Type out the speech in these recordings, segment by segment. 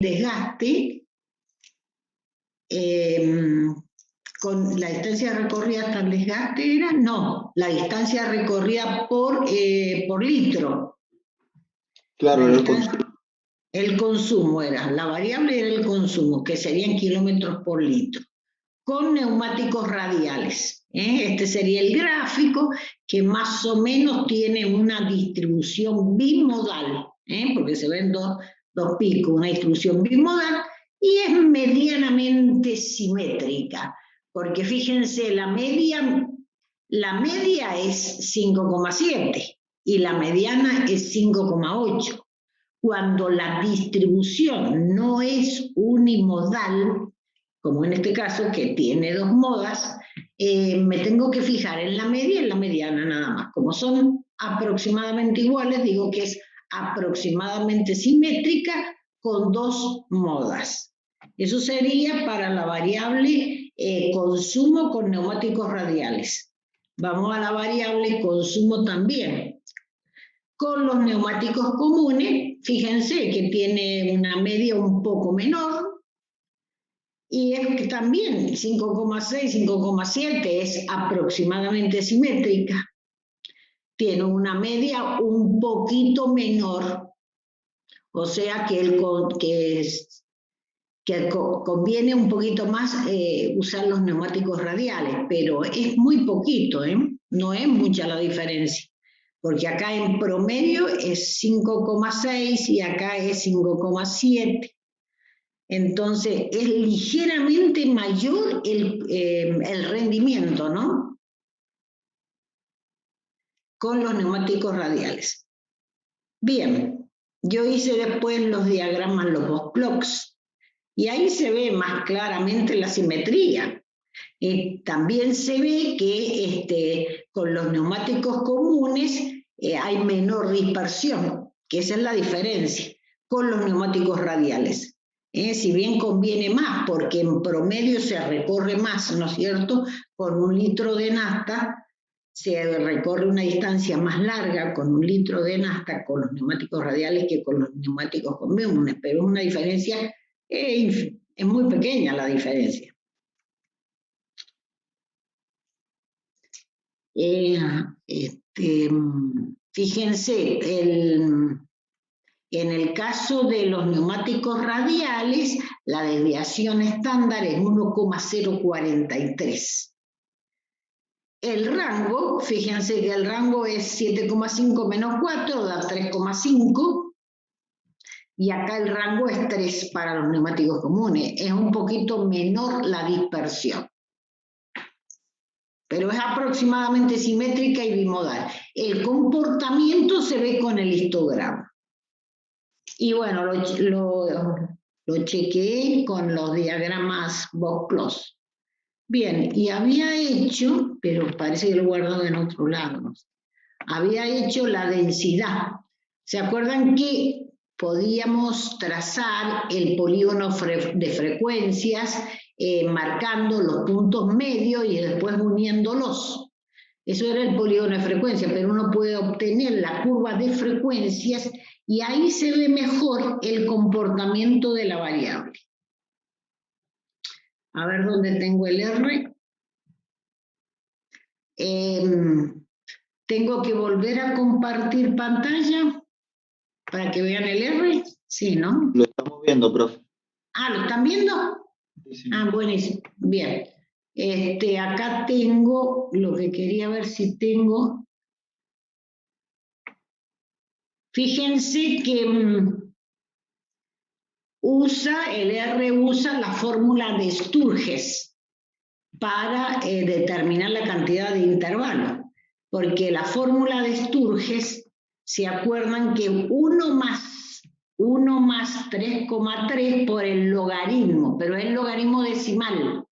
desgaste con la distancia recorrida hasta el desgaste era, no, la distancia recorrida por litro. Claro, el consumo era, la variable era el consumo, que serían kilómetros por litro, con neumáticos radiales. Este sería el gráfico que más o menos tiene una distribución bimodal, porque se ven dos picos, una distribución bimodal, y es medianamente simétrica, porque fíjense, la media es 5,7 y la mediana es 5,8. Cuando la distribución no es unimodal, como en este caso que tiene dos modas, me tengo que fijar en la media y en la mediana nada más. Como son aproximadamente iguales, digo que es aproximadamente simétrica con dos modas. Eso sería para la variable consumo con neumáticos radiales. Vamos a la variable consumo también. Con los neumáticos comunes, fíjense que tiene una media un poco menor, y es que también 5,6, 5,7 es aproximadamente simétrica. Tiene una media un poquito menor, o sea que conviene un poquito más usar los neumáticos radiales, pero es muy poquito, no es mucha la diferencia, porque acá en promedio es 5,6 y acá es 5,7. Entonces es ligeramente mayor el rendimiento, ¿no? Con los neumáticos radiales. Bien, yo hice después los diagramas, los box plots, y ahí se ve más claramente la simetría. También se ve que con los neumáticos comunes hay menor dispersión, que esa es la diferencia con los neumáticos radiales. Si bien conviene más, porque en promedio se recorre más, ¿no es cierto? Con 1 litro de nafta se recorre una distancia más larga con 1 litro de nafta con los neumáticos radiales que con los neumáticos comunes, pero es una diferencia, es muy pequeña la diferencia. Fíjense, en el caso de los neumáticos radiales, la desviación estándar es 1,043. El rango, fíjense que el rango es 7,5 menos 4, da 3,5. Y acá el rango es 3 para los neumáticos comunes. Es un poquito menor la dispersión, pero es aproximadamente simétrica y bimodal. El comportamiento se ve con el histograma. Y bueno, lo chequeé con los diagramas box plots. Bien, y había hecho, pero parece que lo he guardado en otro lado, ¿no? Había hecho la densidad. ¿Se acuerdan que podíamos trazar el polígono de frecuencias marcando los puntos medios y después uniéndolos? Eso era el polígono de frecuencias, pero uno puede obtener la curva de frecuencias y ahí se ve mejor el comportamiento de la variable. A ver dónde tengo el R. Tengo que volver a compartir pantalla para que vean el R. Sí, ¿no? Lo estamos viendo, profe. Ah, ¿lo están viendo? Sí. Ah, buenísimo. Bien. Acá tengo lo que quería ver si tengo. Fíjense que el R usa la fórmula de Sturges para determinar la cantidad de intervalo, porque la fórmula de Sturges, ¿se acuerdan que 1 más 3,3 por el logaritmo, pero es el logaritmo decimal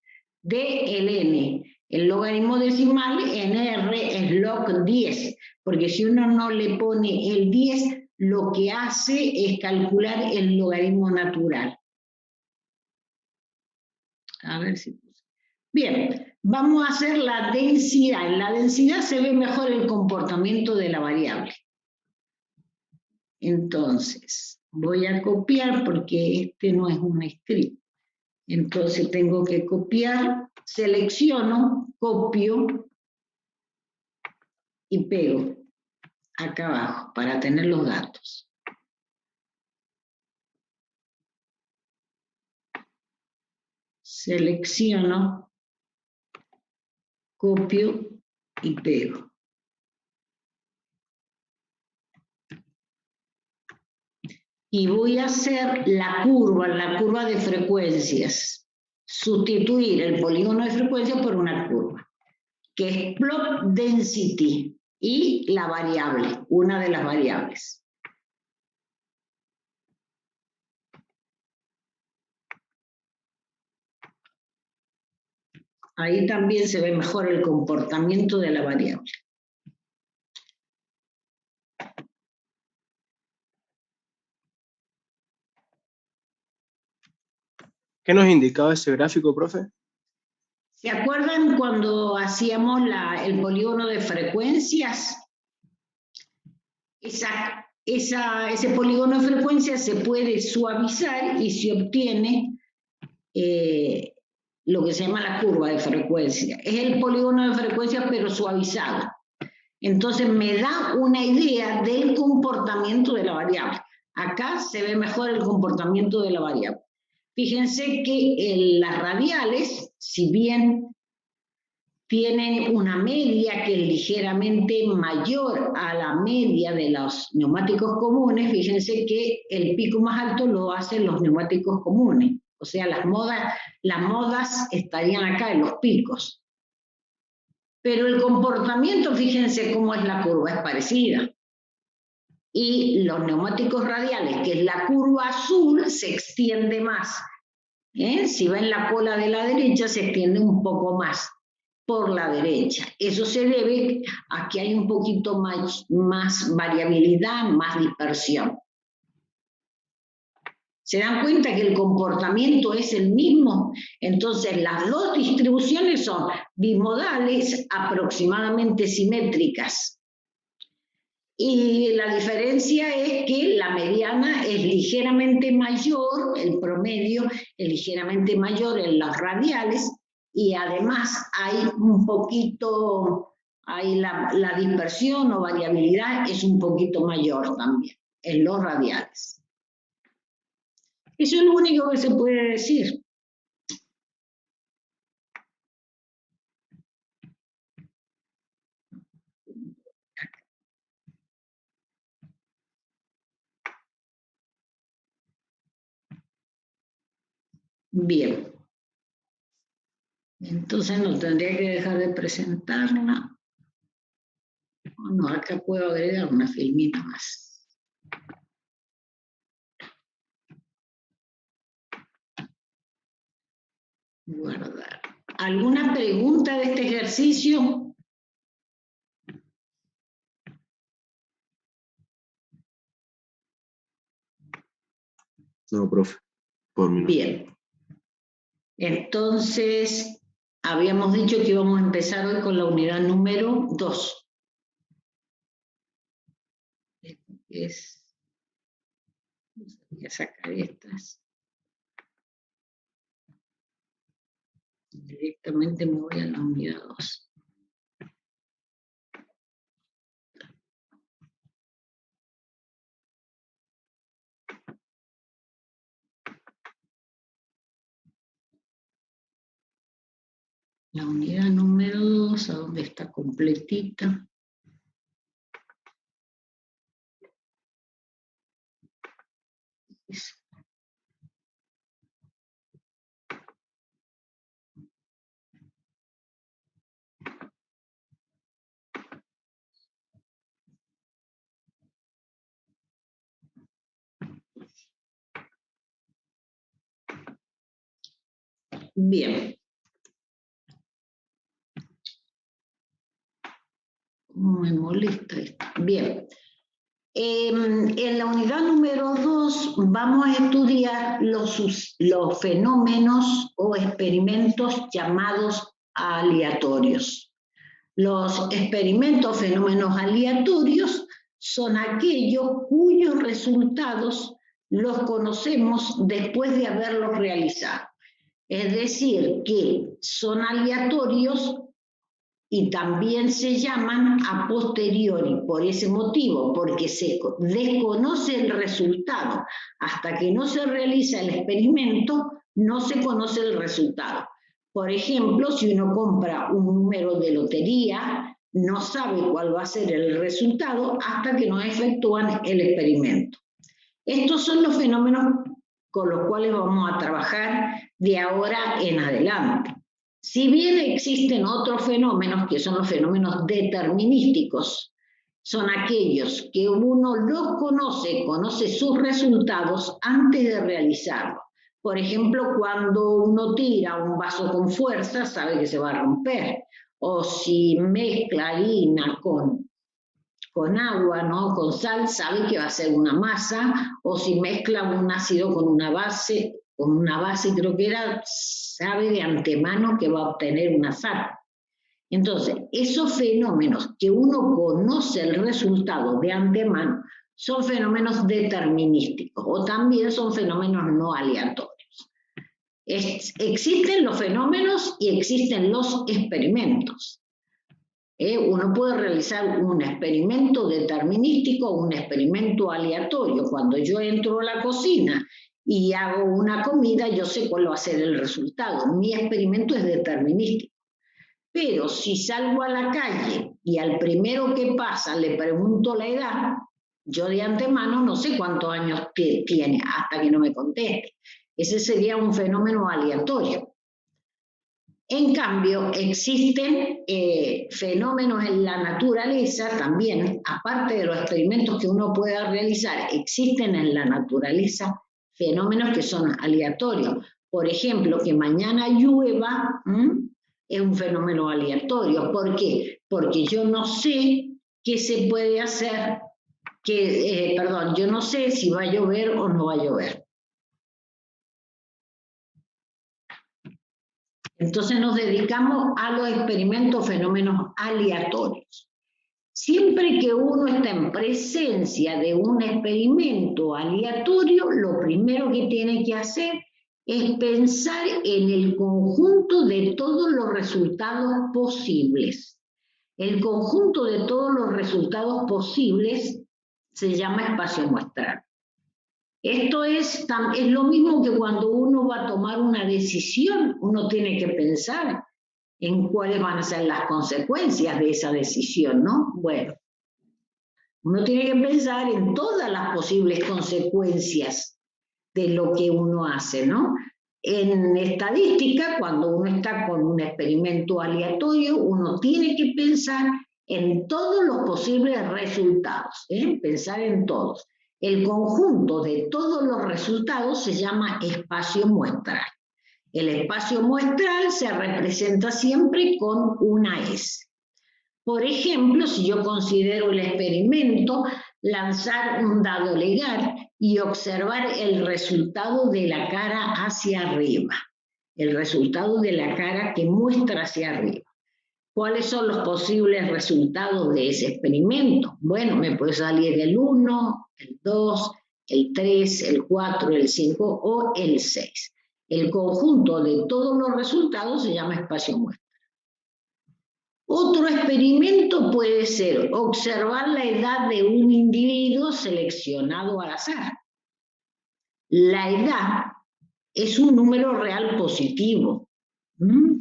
de el n? El logaritmo decimal en R es log 10, porque si uno no le pone el 10, lo que hace es calcular el logaritmo natural. A ver si... Bien, vamos a hacer la densidad. En la densidad se ve mejor el comportamiento de la variable. Entonces, Voy a copiar porque este no es un script. Entonces tengo que copiar, selecciono, copio y pego acá abajo para tener los datos. Selecciono, copio y pego. Y voy a hacer la curva de frecuencias. Sustituir el polígono de frecuencias por una curva, que es plot density y la variable, una de las variables. Ahí también se ve mejor el comportamiento de la variable. ¿Qué nos indicaba ese gráfico, profe? ¿Se acuerdan cuando hacíamos el polígono de frecuencias? Ese polígono de frecuencias se puede suavizar y se obtiene lo que se llama la curva de frecuencia. Es el polígono de frecuencia pero suavizado. Entonces me da una idea del comportamiento de la variable. Acá se ve mejor el comportamiento de la variable. Fíjense que las radiales, si bien tienen una media que es ligeramente mayor a la media de los neumáticos comunes, fíjense que el pico más alto lo hacen los neumáticos comunes. O sea, las modas estarían acá en los picos. Pero el comportamiento, fíjense cómo es la curva, es parecida. Y los neumáticos radiales, que es la curva azul, se extiende más. Si ven la cola de la derecha, se extiende un poco más por la derecha. Eso se debe a que hay un poquito más variabilidad, más dispersión. ¿Se dan cuenta que el comportamiento es el mismo? Entonces, las dos distribuciones son bimodales, aproximadamente simétricas. Y la diferencia es que la mediana es ligeramente mayor, el promedio es ligeramente mayor en las radiales, y además hay un poquito, la dispersión o variabilidad es un poquito mayor también en los radiales. Eso es lo único que se puede decir. Bien. Entonces no tendría que dejar de presentarla. No, acá puedo agregar una filmina más. Guardar. ¿Alguna pregunta de este ejercicio? No, profe. Por mí no. Bien. Entonces, habíamos dicho que íbamos a empezar hoy con la unidad número 2. Voy a sacar estas. Directamente me voy a la unidad 2. La unidad número 2, ¿a dónde está completita? Bien. Me molesta esto. Bien. En la unidad número 2 vamos a estudiar los fenómenos o experimentos llamados aleatorios. Los experimentos, fenómenos aleatorios, son aquellos cuyos resultados los conocemos después de haberlos realizado. Es decir, que son aleatorios y también se llaman a posteriori, por ese motivo, porque se desconoce el resultado. Hasta que no se realiza el experimento, no se conoce el resultado. Por ejemplo, si uno compra un número de lotería, no sabe cuál va a ser el resultado hasta que no efectúan el experimento. Estos son los fenómenos con los cuales vamos a trabajar de ahora en adelante. Si bien existen otros fenómenos, que son los fenómenos determinísticos, son aquellos que uno los conoce sus resultados antes de realizarlo. Por ejemplo, cuando uno tira un vaso con fuerza, sabe que se va a romper. O si mezcla harina con agua, ¿no? Con sal, sabe que va a ser una masa. O si mezcla un ácido con una base, creo que era, sabe de antemano que va a obtener una sal. Entonces, esos fenómenos que uno conoce el resultado de antemano son fenómenos determinísticos o también son fenómenos no aleatorios. Existen los fenómenos y existen los experimentos. Uno puede realizar un experimento determinístico o un experimento aleatorio. Cuando yo entro a la cocina y hago una comida, yo sé cuál va a ser el resultado. Mi experimento es determinístico. Pero si salgo a la calle y al primero que pasa le pregunto la edad, yo de antemano no sé cuántos años tiene hasta que no me conteste. Ese sería un fenómeno aleatorio. En cambio, existen fenómenos en la naturaleza también, aparte de los experimentos que uno pueda realizar, existen en la naturaleza fenómenos que son aleatorios. Por ejemplo, que mañana llueva es un fenómeno aleatorio. ¿Por qué? Porque yo no sé qué se puede hacer, yo no sé si va a llover o no va a llover. Entonces nos dedicamos a los experimentos, fenómenos aleatorios. Siempre que uno está en presencia de un experimento aleatorio, lo primero que tiene que hacer es pensar en el conjunto de todos los resultados posibles. El conjunto de todos los resultados posibles se llama espacio muestral. Esto es lo mismo que cuando uno va a tomar una decisión, uno tiene que pensar en cuáles van a ser las consecuencias de esa decisión, ¿no? Bueno, uno tiene que pensar en todas las posibles consecuencias de lo que uno hace, ¿no? En estadística, cuando uno está con un experimento aleatorio, uno tiene que pensar en todos los posibles resultados, pensar en todos. El conjunto de todos los resultados se llama espacio muestral. El espacio muestral se representa siempre con una S. Por ejemplo, si yo considero el experimento lanzar un dado legal y observar el resultado de la cara hacia arriba, el resultado de la cara que muestra hacia arriba. ¿Cuáles son los posibles resultados de ese experimento? Bueno, me puede salir el 1, el 2, el 3, el 4, el 5 o el 6. El conjunto de todos los resultados se llama espacio muestral. Otro experimento puede ser observar la edad de un individuo seleccionado al azar. La edad es un número real positivo,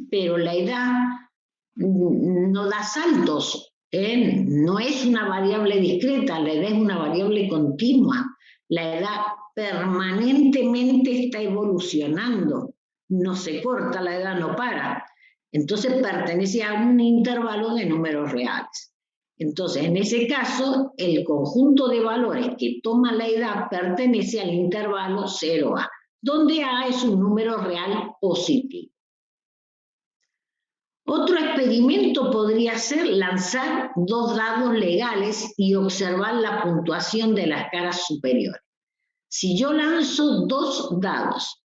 pero la edad no da saltos, no es una variable discreta, la edad es una variable continua. La edad permanentemente está evolucionando, no se corta, la edad no para. Entonces pertenece a un intervalo de números reales. Entonces, en ese caso, el conjunto de valores que toma la edad pertenece al intervalo 0A, donde A es un número real positivo. Otro experimento podría ser lanzar 2 dados legales y observar la puntuación de las caras superiores. Si yo lanzo 2 dados,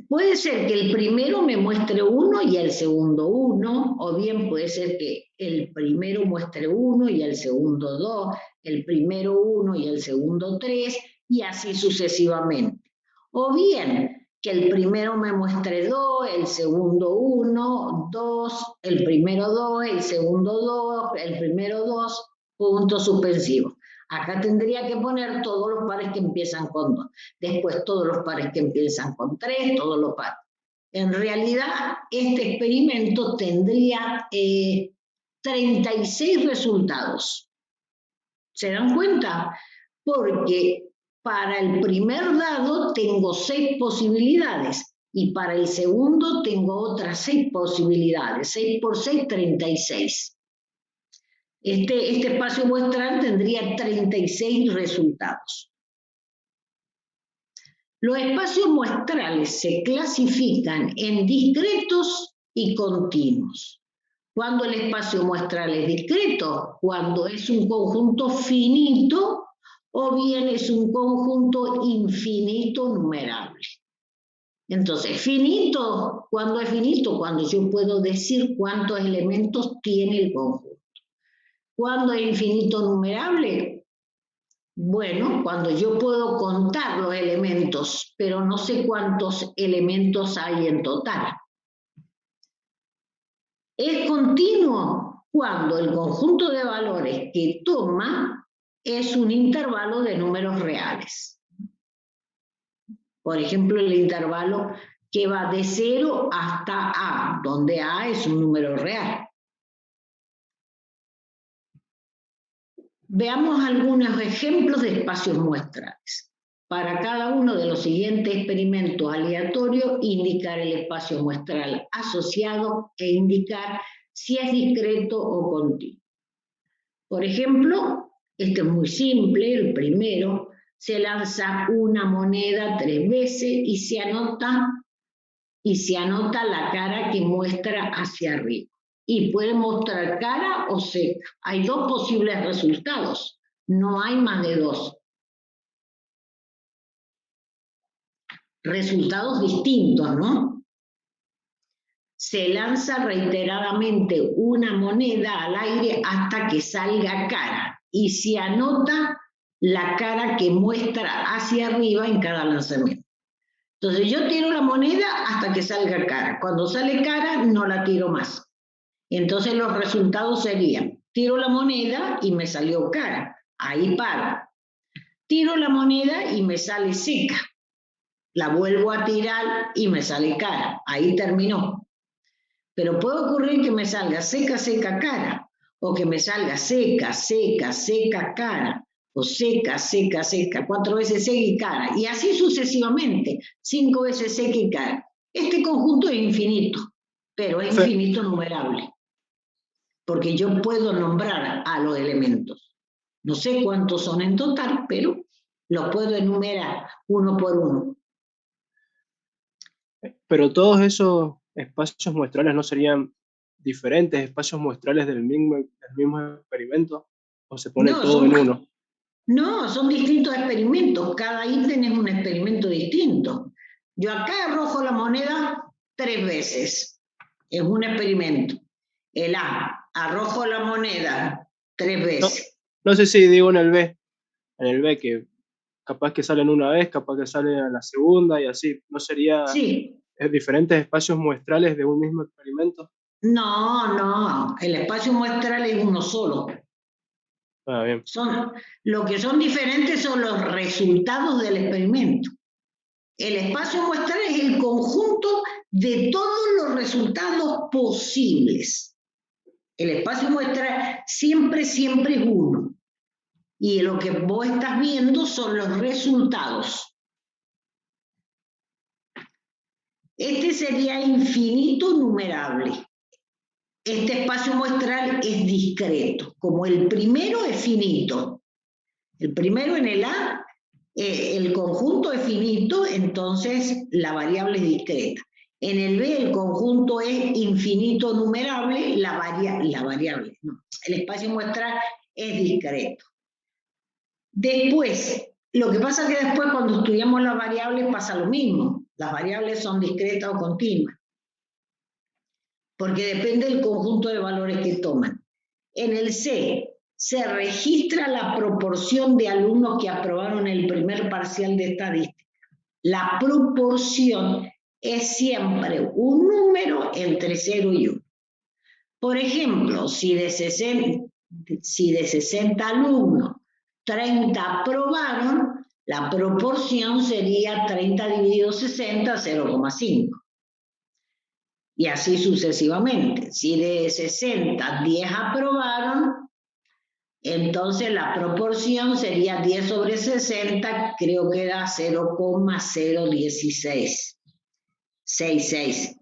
puede ser que el primero me muestre 1 y el segundo 1, o bien puede ser que el primero muestre 1 y el segundo 2, el primero 1 y el segundo 3, y así sucesivamente. O bien que el primero me muestre 2, el segundo 1, 2, el primero 2, el segundo 2, el primero 2, puntos suspensivos. Acá tendría que poner todos los pares que empiezan con 2, después todos los pares que empiezan con 3, todos los pares. En realidad, este experimento tendría 36 resultados. ¿Se dan cuenta? Porque para el primer dado tengo 6 posibilidades y para el segundo tengo otras 6 posibilidades. 6 por 6, 36. Este espacio muestral tendría 36 resultados. Los espacios muestrales se clasifican en discretos y continuos. Cuando el espacio muestral es discreto, cuando es un conjunto finito o bien es un conjunto infinito numerable. Entonces, finito, ¿cuándo es finito? Cuando yo puedo decir cuántos elementos tiene el conjunto. ¿Cuándo es infinito numerable? Bueno, cuando yo puedo contar los elementos, pero no sé cuántos elementos hay en total. Es continuo cuando el conjunto de valores que toma es un intervalo de números reales. Por ejemplo, el intervalo que va de 0 hasta A, donde A es un número real. Veamos algunos ejemplos de espacios muestrales. Para cada uno de los siguientes experimentos aleatorios, indicar el espacio muestral asociado e indicar si es discreto o continuo. Por ejemplo, este es muy simple, el primero, se lanza una moneda 3 veces y se anota la cara que muestra hacia arriba. Y puede mostrar cara o seca. Hay 2 posibles resultados, no hay más de 2. Resultados distintos, ¿no? Se lanza reiteradamente una moneda al aire hasta que salga cara y se anota la cara que muestra hacia arriba en cada lanzamiento. Entonces yo tiro la moneda hasta que salga cara. Cuando sale cara no la tiro más. Entonces los resultados serían, tiro la moneda y me salió cara. Ahí paro. Tiro la moneda y me sale seca. La vuelvo a tirar y me sale cara. Ahí terminó. Pero puede ocurrir que me salga seca, seca, cara. O que me salga seca, seca, seca, cara. O seca, seca, seca. 4 veces seca y cara. Y así sucesivamente. 5 veces seca y cara. Este conjunto es infinito. Pero es infinito numerable. Porque yo puedo nombrar a los elementos. No sé cuántos son en total, pero los puedo enumerar uno por uno. Pero todos esos espacios muestrales no serían diferentes espacios muestrales del mismo experimento, o se pone todo en uno. No, son distintos experimentos. Cada ítem es un experimento distinto. Yo acá arrojo la moneda 3 veces. Es un experimento. El A, arrojo la moneda 3 veces. No sé si digo en el B. En el B que capaz que salen una vez, capaz que salen a la segunda y así. ¿No sería diferentes espacios muestrales de un mismo experimento? No. El espacio muestral es uno solo. Ah, bien. Lo que son diferentes son los resultados del experimento. El espacio muestral es el conjunto de todos los resultados posibles. El espacio muestral siempre es uno. Y lo que vos estás viendo son los resultados. Este sería infinito numerable. Este espacio muestral es discreto. Como el primero es finito. El primero en el A, el conjunto es finito, entonces la variable es discreta. En el B el conjunto es infinito numerable, el espacio muestral es discreto. Después, lo que pasa es que después cuando estudiamos las variables pasa lo mismo. Las variables son discretas o continuas. Porque depende del conjunto de valores que toman. En el C se registra la proporción de alumnos que aprobaron el primer parcial de estadística. La proporción es siempre un número entre 0 y 1. Por ejemplo, si de 60 alumnos, 30 aprobaron, la proporción sería 30 dividido 60, 0,5. Y así sucesivamente. Si de 60, 10 aprobaron, entonces la proporción sería 10 sobre 60, creo que era 0,01666.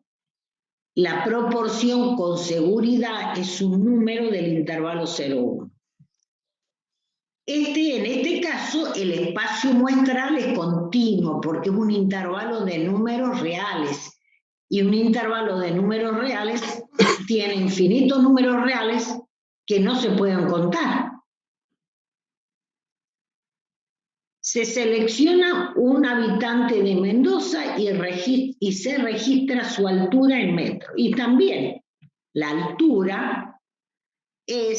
La proporción con seguridad es un número del intervalo 0,1. En este caso, el espacio muestral es continuo porque es un intervalo de números reales. Y un intervalo de números reales tiene infinitos números reales que no se pueden contar. Se selecciona un habitante de Mendoza y se registra su altura en metros. Y también la altura puede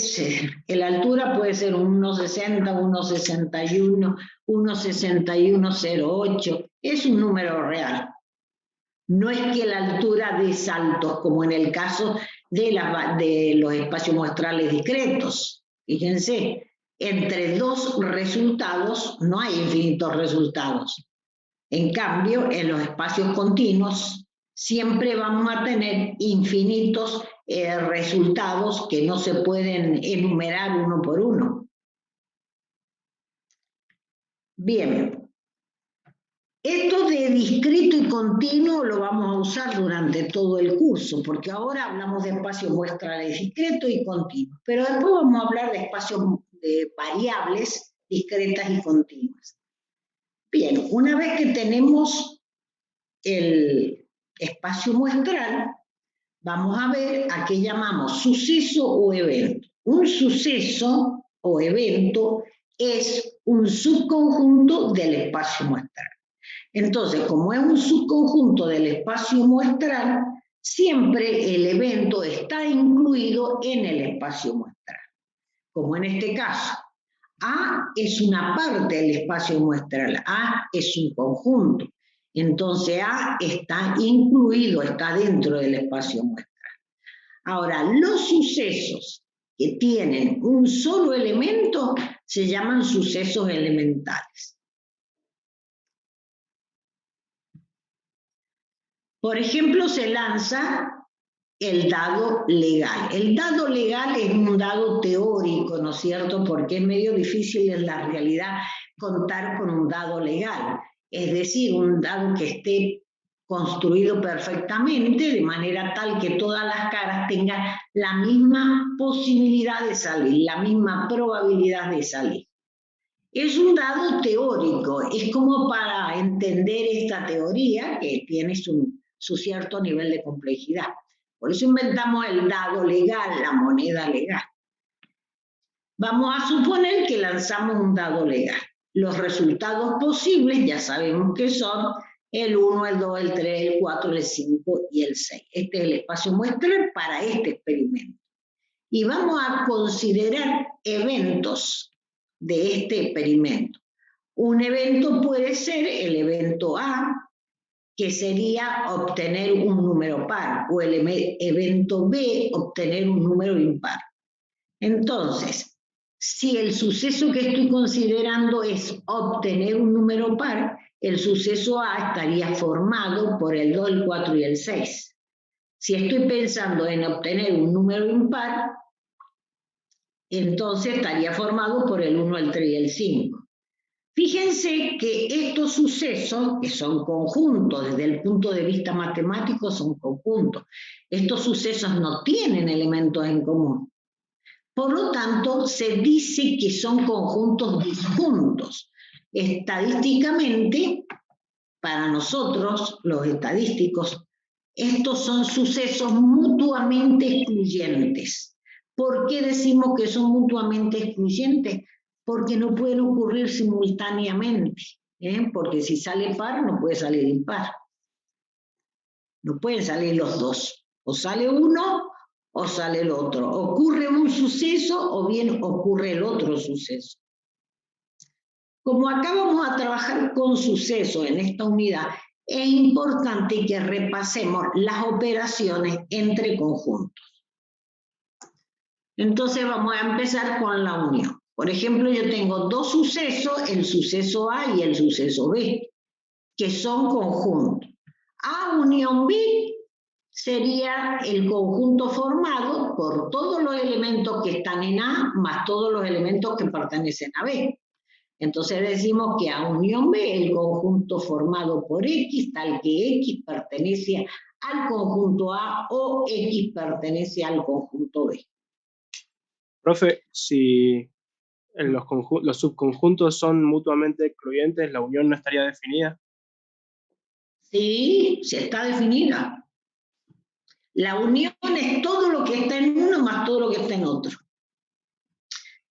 ser 1,60, 1,61, 1,6108. Es un número real. No es que la altura dé saltos, como en el caso de los espacios muestrales discretos. Fíjense. Entre dos resultados no hay infinitos resultados. En cambio, en los espacios continuos siempre vamos a tener infinitos resultados que no se pueden enumerar uno por uno. Bien. Esto de discreto y continuo lo vamos a usar durante todo el curso, porque ahora hablamos de espacios muestrales discretos y continuos, pero después vamos a hablar de espacios de variables discretas y continuas. Bien, una vez que tenemos el espacio muestral, vamos a ver a qué llamamos suceso o evento. Un suceso o evento es un subconjunto del espacio muestral. Entonces, como es un subconjunto del espacio muestral, siempre el evento está incluido en el espacio muestral. Como en este caso, A es una parte del espacio muestral, A es un conjunto. Entonces, A está incluido, está dentro del espacio muestral. Ahora, los sucesos que tienen un solo elemento se llaman sucesos elementales. Por ejemplo, se lanza el dado legal. El dado legal es un dado teórico, ¿no es cierto? Porque es medio difícil en la realidad contar con un dado legal. Es decir, un dado que esté construido perfectamente de manera tal que todas las caras tengan la misma posibilidad de salir, la misma probabilidad de salir. Es un dado teórico, es como para entender esta teoría que tiene su cierto nivel de complejidad. Por eso inventamos el dado legal, la moneda legal. Vamos a suponer que lanzamos un dado legal. Los resultados posibles ya sabemos que son el 1, el 2, el 3, el 4, el 5 y el 6. Este es el espacio muestral para este experimento. Y vamos a considerar eventos de este experimento. Un evento puede ser el evento A, que sería obtener un número par, o el evento B, obtener un número impar. Entonces, si el suceso que estoy considerando es obtener un número par, el suceso A estaría formado por el 2, el 4 y el 6. Si estoy pensando en obtener un número impar, entonces estaría formado por el 1, el 3 y el 5. Fíjense que estos sucesos, que son conjuntos, desde el punto de vista matemático son conjuntos, estos sucesos no tienen elementos en común. Por lo tanto, se dice que son conjuntos disjuntos. Estadísticamente, para nosotros, los estadísticos, estos son sucesos mutuamente excluyentes. ¿Por qué decimos que son mutuamente excluyentes? Porque no pueden ocurrir simultáneamente, porque si sale par no puede salir impar. No pueden salir los dos. O sale uno o sale el otro. Ocurre un suceso o bien ocurre el otro suceso. Como acá vamos a trabajar con sucesos en esta unidad, es importante que repasemos las operaciones entre conjuntos. Entonces vamos a empezar con la unión. Por ejemplo, yo tengo dos sucesos, el suceso A y el suceso B, que son conjuntos. A unión B sería el conjunto formado por todos los elementos que están en A más todos los elementos que pertenecen a B. Entonces decimos que A unión B es el conjunto formado por X, tal que X pertenece al conjunto A o X pertenece al conjunto B. Profe, si los subconjuntos son mutuamente excluyentes, ¿la unión no estaría definida? Sí, se está definida. La unión es todo lo que está en uno más todo lo que está en otro.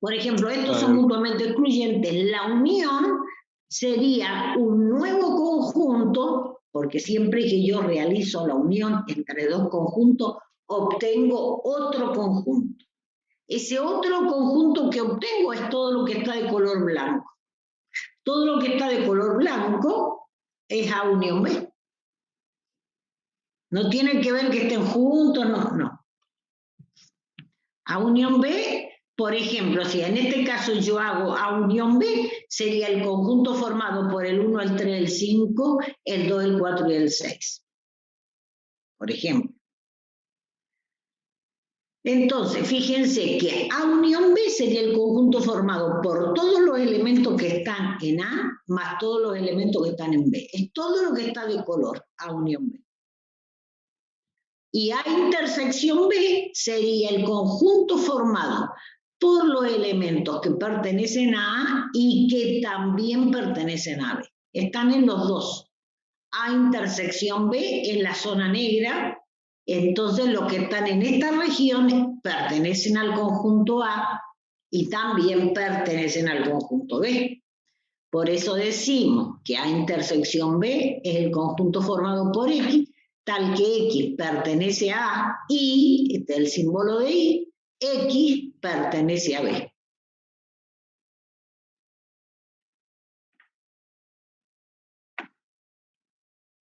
Por ejemplo, estos son mutuamente excluyentes. La unión sería un nuevo conjunto, porque siempre que yo realizo la unión entre dos conjuntos, obtengo otro conjunto. Ese otro conjunto que obtengo es todo lo que está de color blanco. Todo lo que está de color blanco es A unión B. No tiene que ver que estén juntos, no. A unión B, por ejemplo, si en este caso yo hago A unión B, sería el conjunto formado por el 1, el 3, el 5, el 2, el 4 y el 6. Por ejemplo. Entonces, fíjense que A unión B sería el conjunto formado por todos los elementos que están en A, más todos los elementos que están en B. Es todo lo que está de color, A unión B. Y A intersección B sería el conjunto formado por los elementos que pertenecen a A y que también pertenecen a B. Están en los dos. A intersección B es la zona negra, entonces los que están en esta región pertenecen al conjunto A y también pertenecen al conjunto B. Por eso decimos que A intersección B es el conjunto formado por X, tal que X pertenece a A y, este es el símbolo de Y, X pertenece a B.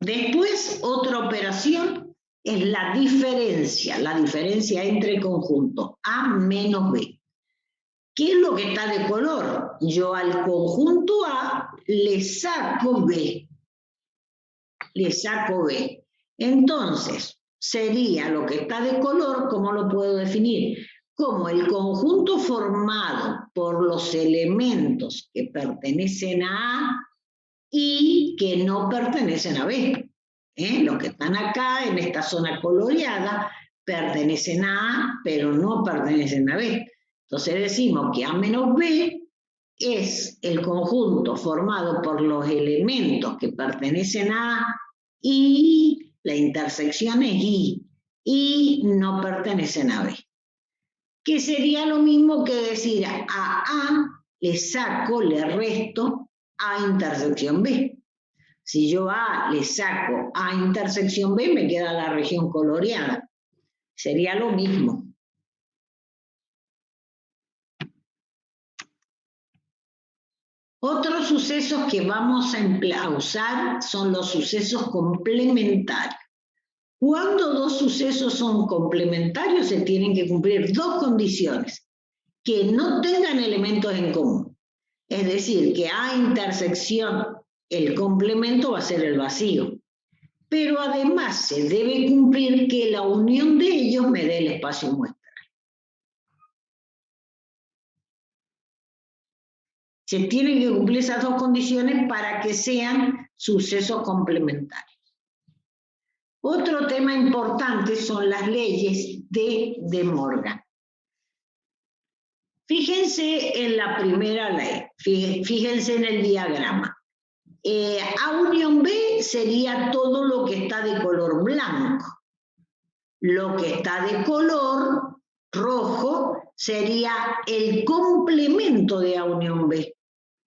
Después, otra operación es la diferencia entre conjuntos A menos B. ¿Qué es lo que está de color? Yo al conjunto A le saco B. Le saco B. Entonces, sería lo que está de color, ¿cómo lo puedo definir? Como el conjunto formado por los elementos que pertenecen a A y que no pertenecen a B. Los que están acá, en esta zona coloreada, pertenecen a A, pero no pertenecen a B. Entonces decimos que A menos B es el conjunto formado por los elementos que pertenecen a A y la intersección es y no pertenecen a B. Que sería lo mismo que decir a A le saco, le resto A intersección B. Si yo a A le saco A intersección B, me queda la región coloreada. Sería lo mismo. Otros sucesos que vamos a usar son los sucesos complementarios. Cuando dos sucesos son complementarios, se tienen que cumplir dos condiciones. Que no tengan elementos en común. Es decir, que A intersección, el complemento va a ser el vacío. Pero además se debe cumplir que la unión de ellos me dé el espacio muestral. Se tienen que cumplir esas dos condiciones para que sean sucesos complementarios. Otro tema importante son las leyes de Morgan. Fíjense en la primera ley, fíjense en el diagrama. A unión B sería todo lo que está de color blanco. Lo que está de color rojo sería el complemento de A unión B.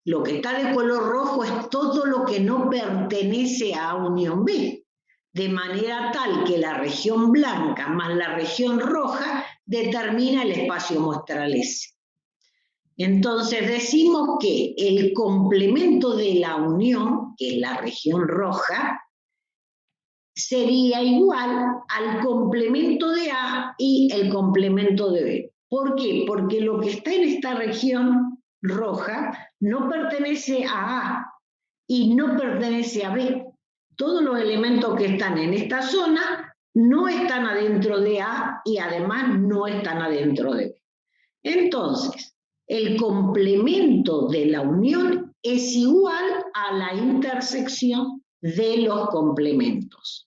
Lo que está de color rojo es todo lo que no pertenece a A unión B. de manera tal que la región blanca más la región roja determina el espacio muestral S. Entonces decimos que el complemento de la unión, que es la región roja, sería igual al complemento de A y el complemento de B. ¿Por qué? Porque lo que está en esta región roja no pertenece a A y no pertenece a B. Todos los elementos que están en esta zona no están adentro de A y además no están adentro de B. Entonces, el complemento de la unión es igual a la intersección de los complementos.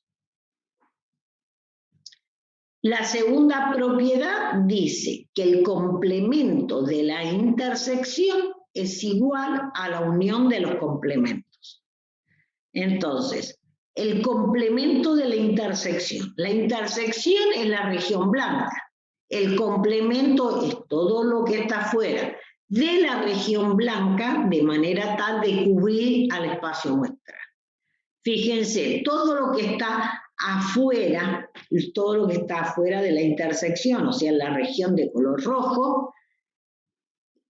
La segunda propiedad dice que el complemento de la intersección es igual a la unión de los complementos. Entonces, el complemento de la intersección es la región blanca. El complemento es todo lo que está fuera de la región blanca de manera tal de cubrir al espacio muestral. Fíjense, todo lo que está afuera de la intersección, o sea, en la región de color rojo,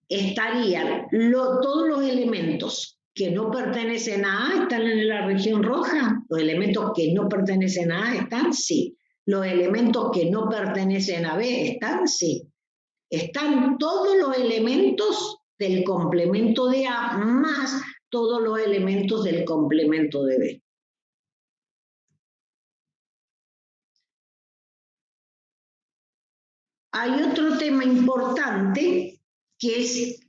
estarían todos los elementos que no pertenecen a A están en la región roja. Los elementos que no pertenecen a A están, sí. Los elementos que no pertenecen a B están, sí. Están todos los elementos del complemento de A más todos los elementos del complemento de B. Hay otro tema importante que es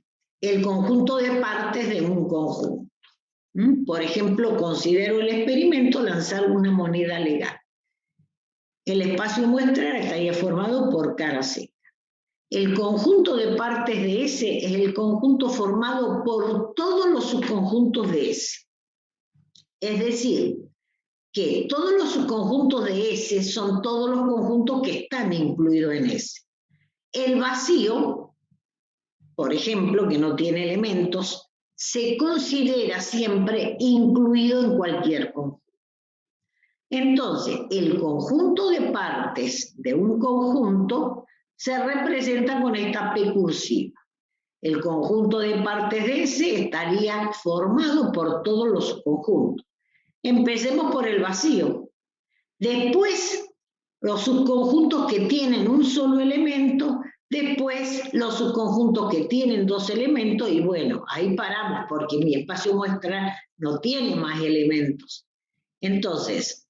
el conjunto de partes de un conjunto. Por ejemplo, considero el experimento lanzar una moneda legal. El espacio muestral estaría formado por cara seca. El conjunto de partes de S es el conjunto formado por todos los subconjuntos de S. Es decir, que todos los subconjuntos de S son todos los conjuntos que están incluidos en S. El vacío, por ejemplo, que no tiene elementos, se considera siempre incluido en cualquier conjunto. Entonces, el conjunto de partes de un conjunto se representa con esta P cursiva. El conjunto de partes de S estaría formado por todos los subconjuntos. Empecemos por el vacío. Después, los subconjuntos que tienen un solo elemento, después los subconjuntos que tienen dos elementos, y bueno, ahí paramos porque mi espacio muestral no tiene más elementos. Entonces,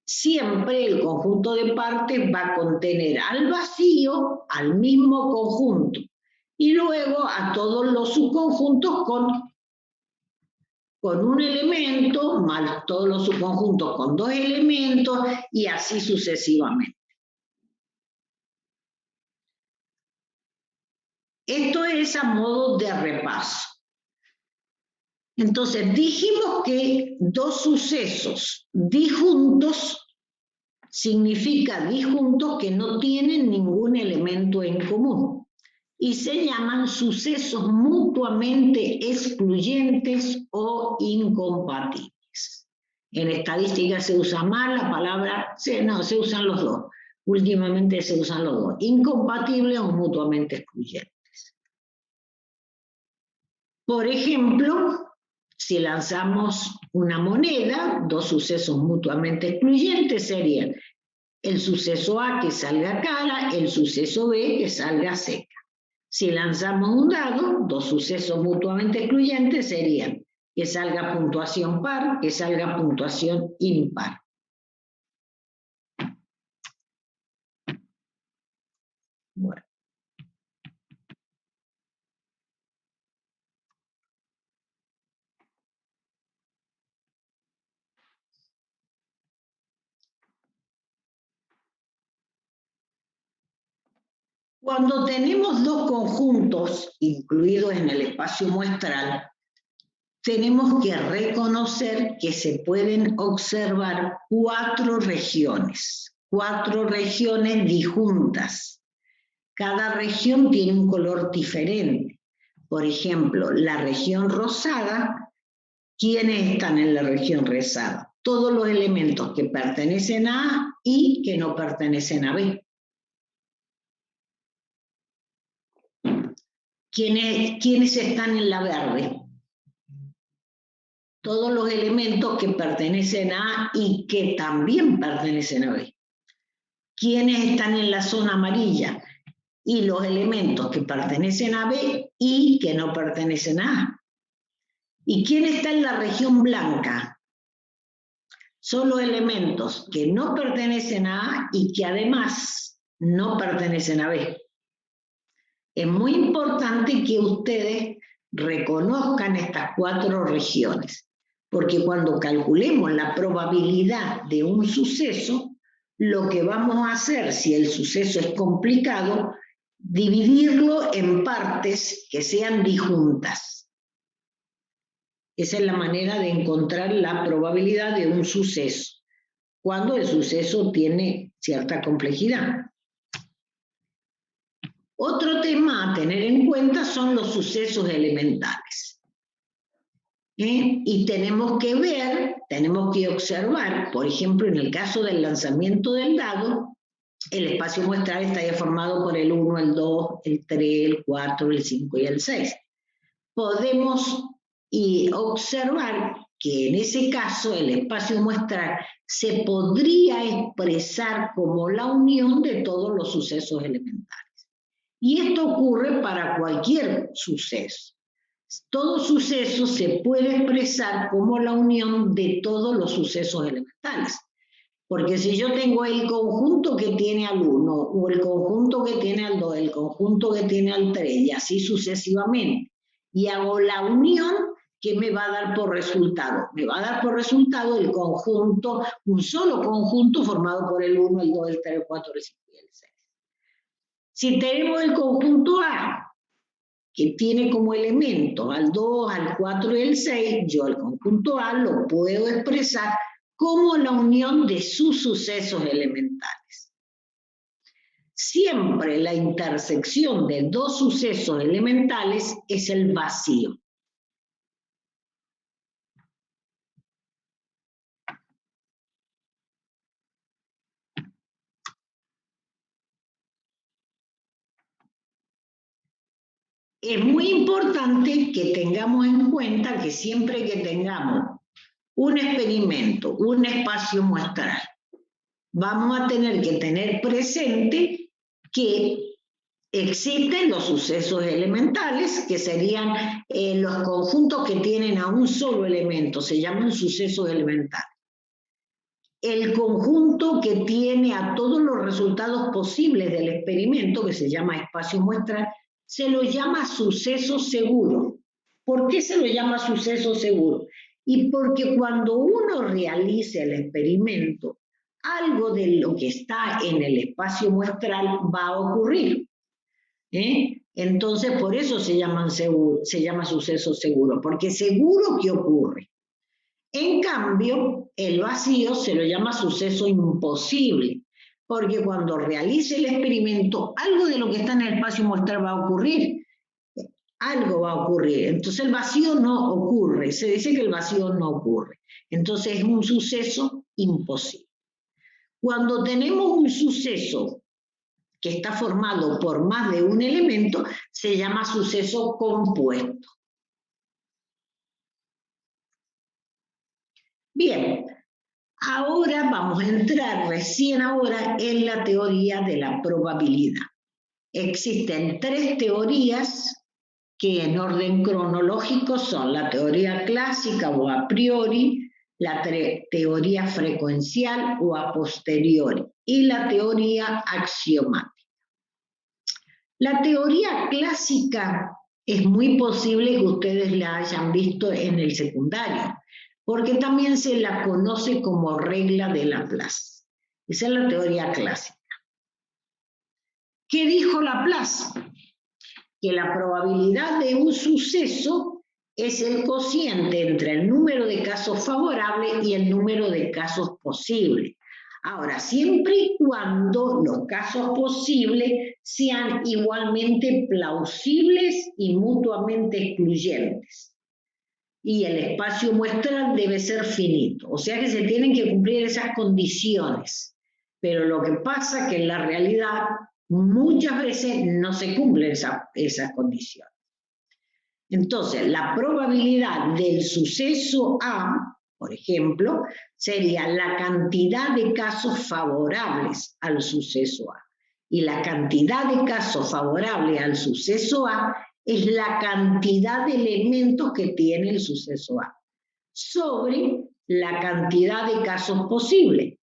siempre el conjunto de partes va a contener al vacío, al mismo conjunto, y luego a todos los subconjuntos con un elemento, más todos los subconjuntos con dos elementos, y así sucesivamente. Esto es a modo de repaso. Entonces, dijimos que dos sucesos disjuntos significa disjuntos que no tienen ningún elemento en común y se llaman sucesos mutuamente excluyentes o incompatibles. En estadística se usa más la palabra, se usan los dos. Últimamente se usan los dos, incompatibles o mutuamente excluyentes. Por ejemplo, si lanzamos una moneda, dos sucesos mutuamente excluyentes serían el suceso A que salga cara, el suceso B que salga seca. Si lanzamos un dado, dos sucesos mutuamente excluyentes serían que salga puntuación par, que salga puntuación impar. Bueno. Cuando tenemos dos conjuntos incluidos en el espacio muestral, tenemos que reconocer que se pueden observar cuatro regiones disjuntas. Cada región tiene un color diferente. Por ejemplo, la región rosada, ¿quiénes están en la región rosada? todos los elementos que pertenecen a A y que no pertenecen a B. ¿Quiénes están en la verde? Todos los elementos que pertenecen a A y que también pertenecen a B. ¿Quiénes están en la zona amarilla? Y los elementos que pertenecen a B y que no pertenecen a A. ¿Y quién está en la región blanca? Son los elementos que no pertenecen a A y que además no pertenecen a B. Es muy importante que ustedes reconozcan estas 4 regiones, porque cuando calculemos la probabilidad de un suceso, lo que vamos a hacer, si el suceso es complicado, dividirlo en partes que sean disjuntas. Esa es la manera de encontrar la probabilidad de un suceso, cuando el suceso tiene cierta complejidad. Otro tema a tener en cuenta son los sucesos elementales. Y tenemos que ver, tenemos que observar, por ejemplo, en el caso del lanzamiento del dado, el espacio muestral estaría formado por el 1, el 2, el 3, el 4, el 5 y el 6. Podemos observar que en ese caso el espacio muestral se podría expresar como la unión de todos los sucesos elementales. Y esto ocurre para cualquier suceso. Todo suceso se puede expresar como la unión de todos los sucesos elementales. Porque si yo tengo el conjunto que tiene al 1, o el conjunto que tiene al 2, el conjunto que tiene al 3, y así sucesivamente, y hago la unión, ¿qué me va a dar por resultado? Me va a dar por resultado el conjunto, un solo conjunto formado por el 1, el 2, el 3, el 4, el 5 y el 6. Si tenemos el conjunto A, que tiene como elemento al 2, al 4 y el 6, yo el conjunto A lo puedo expresar como la unión de sus sucesos elementales. Siempre la intersección de 2 sucesos elementales es el vacío. Es muy importante que tengamos en cuenta que siempre que tengamos un experimento, un espacio muestral, vamos a tener que tener presente que existen los sucesos elementales, que serían los conjuntos que tienen a un solo elemento, se llaman sucesos elementales. El conjunto que tiene a todos los resultados posibles del experimento, que se llama espacio muestral, se lo llama suceso seguro. ¿Por qué se lo llama suceso seguro? Y porque cuando uno realice el experimento, algo de lo que está en el espacio muestral va a ocurrir. Entonces, por eso se llama suceso seguro, porque seguro que ocurre. En cambio, el vacío se lo llama suceso imposible, porque cuando realice el experimento, algo de lo que está en el espacio muestral va a ocurrir. Algo va a ocurrir. Entonces el vacío no ocurre. Se dice que el vacío no ocurre. Entonces es un suceso imposible. Cuando tenemos un suceso que está formado por más de un elemento, se llama suceso compuesto. Bien, ahora vamos a entrar recién ahora en la teoría de la probabilidad. Existen 3 teorías que en orden cronológico son la teoría clásica o a priori, la teoría frecuencial o a posteriori y la teoría axiomática. La teoría clásica es muy posible que ustedes la hayan visto en el secundario, porque también se la conoce como regla de Laplace. Esa es la teoría clásica. ¿Qué dijo Laplace? Que la probabilidad de un suceso es el cociente entre el número de casos favorables y el número de casos posibles. Ahora, siempre y cuando los casos posibles sean igualmente plausibles y mutuamente excluyentes. y el espacio muestral debe ser finito. O sea que se tienen que cumplir esas condiciones. Pero lo que pasa es que en la realidad muchas veces no se cumplen esas condiciones. Entonces, la probabilidad del suceso A, por ejemplo, sería la cantidad de casos favorables al suceso A. Y la cantidad de casos favorables al suceso A es la cantidad de elementos que tiene el suceso A sobre la cantidad de casos posibles,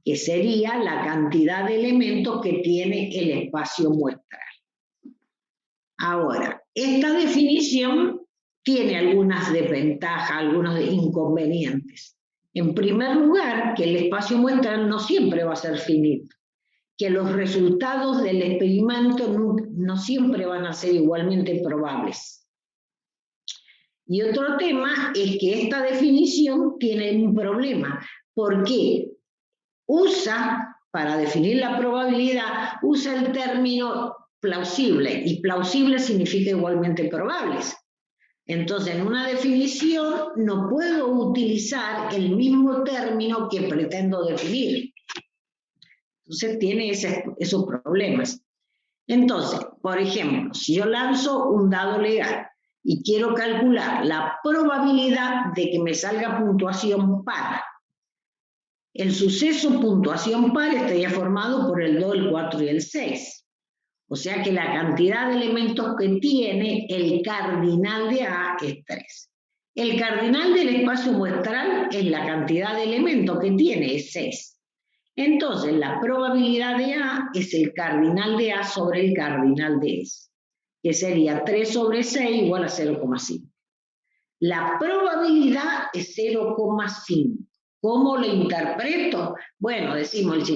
que sería la cantidad de elementos que tiene el espacio muestral. Ahora, esta definición tiene algunas desventajas, algunos inconvenientes. En primer lugar, que el espacio muestral no siempre va a ser finito, que los resultados del experimento no siempre van a ser igualmente probables. Y otro tema es que esta definición tiene un problema, porque para definir la probabilidad, usa el término plausible, y plausible significa igualmente probables. Entonces, en una definición no puedo utilizar el mismo término que pretendo definir. Entonces, tiene esos problemas. Entonces, por ejemplo, si yo lanzo un dado legal y quiero calcular la probabilidad de que me salga puntuación par, el suceso puntuación par estaría formado por el 2, el 4 y el 6. O sea que la cantidad de elementos que tiene el cardinal de A es 3. El cardinal del espacio muestral es la cantidad de elementos que tiene, es 6. Entonces, la probabilidad de A es el cardinal de A sobre el cardinal de S, que sería 3 sobre 6 igual a 0,5. La probabilidad es 0,5. ¿Cómo lo interpreto? Bueno, decimos,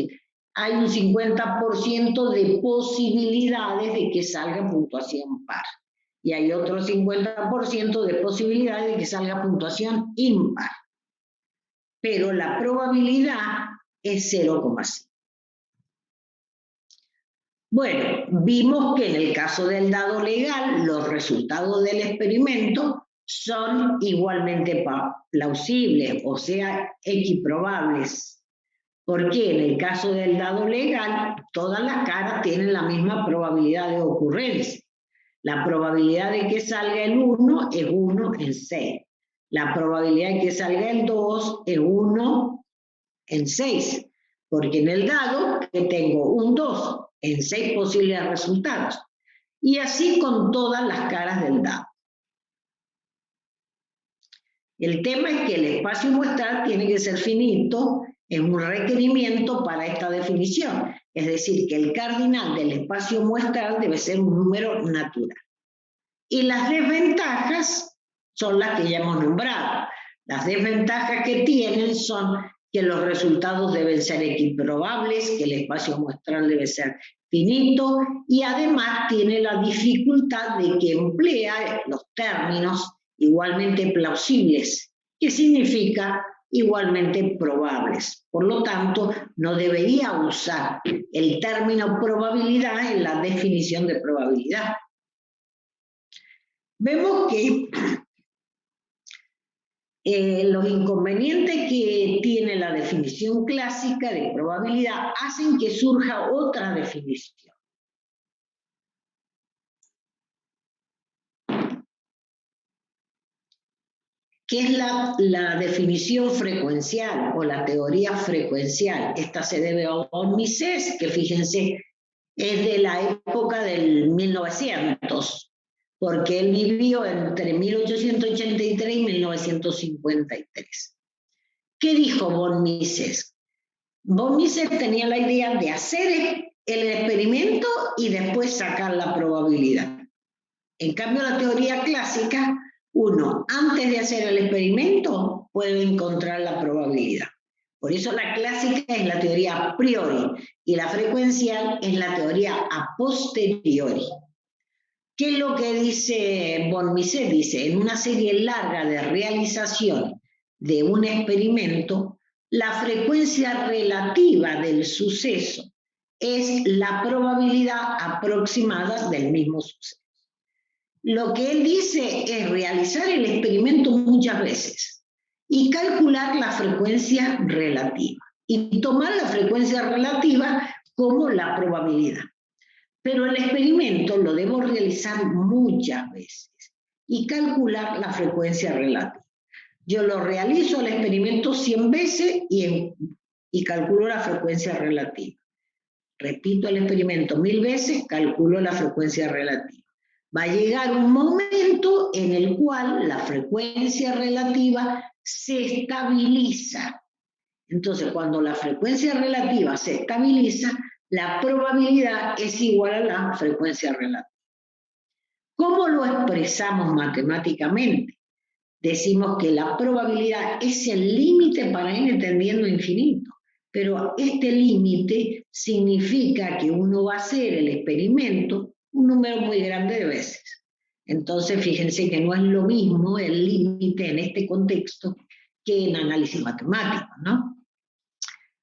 hay un 50% de posibilidades de que salga puntuación par. Y hay otro 50% de posibilidades de que salga puntuación impar. Pero la probabilidad es 0,5. Bueno, vimos que en el caso del dado legal, los resultados del experimento son igualmente plausibles, o sea, equiprobables. Porque en el caso del dado legal, todas las caras tienen la misma probabilidad de ocurrencia. La probabilidad de que salga el 1 es 1 en 6. La probabilidad de que salga el 2 es 1 en 6. Porque en el dado que tengo un 2 en 6 posibles resultados. Y así con todas las caras del dado. El tema es que el espacio muestral tiene que ser finito, es un requerimiento para esta definición. Es decir, que el cardinal del espacio muestral debe ser un número natural. Y las desventajas son las que ya hemos nombrado. Las desventajas que tienen son que los resultados deben ser equiprobables, que el espacio muestral debe ser finito, y además tiene la dificultad de que emplea los términos igualmente plausibles, que significa igualmente probables. Por lo tanto, no debería usar el término probabilidad en la definición de probabilidad. Vemos que los inconvenientes que tiene la definición clásica de probabilidad hacen que surja otra definición. ¿Qué es la definición frecuencial o la teoría frecuencial? Esta se debe a von Mises, que fíjense, es de la época del 1900, porque él vivió entre 1883 y 1953. ¿Qué dijo von Mises? Von Mises tenía la idea de hacer el experimento y después sacar la probabilidad. En cambio, la teoría clásica, uno, antes de hacer el experimento, puede encontrar la probabilidad. Por eso la clásica es la teoría a priori y la frecuencial es la teoría a posteriori. ¿Qué es lo que dice von Mises? Dice, en una serie larga de realización de un experimento, la frecuencia relativa del suceso es la probabilidad aproximada del mismo suceso. Lo que él dice es realizar el experimento muchas veces y calcular la frecuencia relativa. Y tomar la frecuencia relativa como la probabilidad. Pero el experimento lo debo realizar muchas veces y calcular la frecuencia relativa. Yo lo realizo el experimento 100 veces y calculo la frecuencia relativa. Repito el experimento 1000 veces, calculo la frecuencia relativa. Va a llegar un momento en el cual la frecuencia relativa se estabiliza. Entonces, cuando la frecuencia relativa se estabiliza, la probabilidad es igual a la frecuencia relativa. ¿Cómo lo expresamos matemáticamente? Decimos que la probabilidad es el límite para n tendiendo a infinito, pero este límite significa que uno va a hacer el experimento un número muy grande de veces. Entonces, fíjense que no es lo mismo el límite en este contexto que en análisis matemático, ¿no?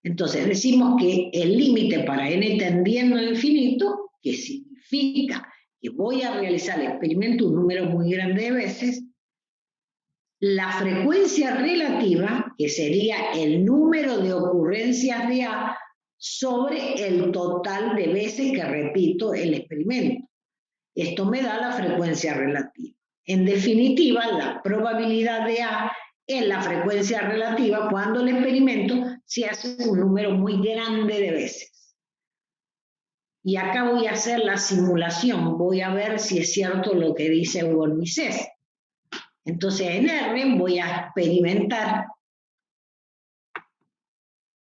Entonces, decimos que el límite para n tendiendo a infinito, que significa que voy a realizar el experimento un número muy grande de veces, la frecuencia relativa, que sería el número de ocurrencias de A sobre el total de veces que repito el experimento. Esto me da la frecuencia relativa. En definitiva, la probabilidad de A es la frecuencia relativa cuando el experimento se hace un número muy grande de veces. Y acá voy a hacer la simulación, voy a ver si es cierto lo que dice Hugo Misés. Entonces en R voy a experimentar,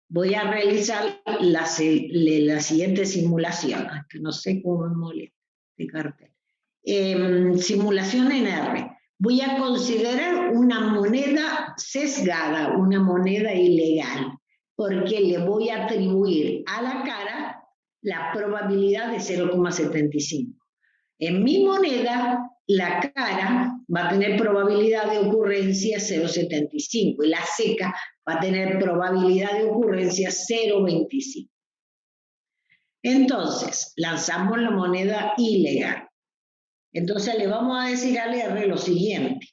voy a realizar la siguiente simulación, que no sé cómo me molesta este cartel. Simulación en R. Voy a considerar una moneda sesgada, una moneda ilegal, porque le voy a atribuir a la cara la probabilidad de 0,75. En mi moneda, la cara va a tener probabilidad de ocurrencia 0,75 y la seca va a tener probabilidad de ocurrencia 0,25. Entonces, lanzamos la moneda ilegal. Entonces le vamos a decir al R lo siguiente,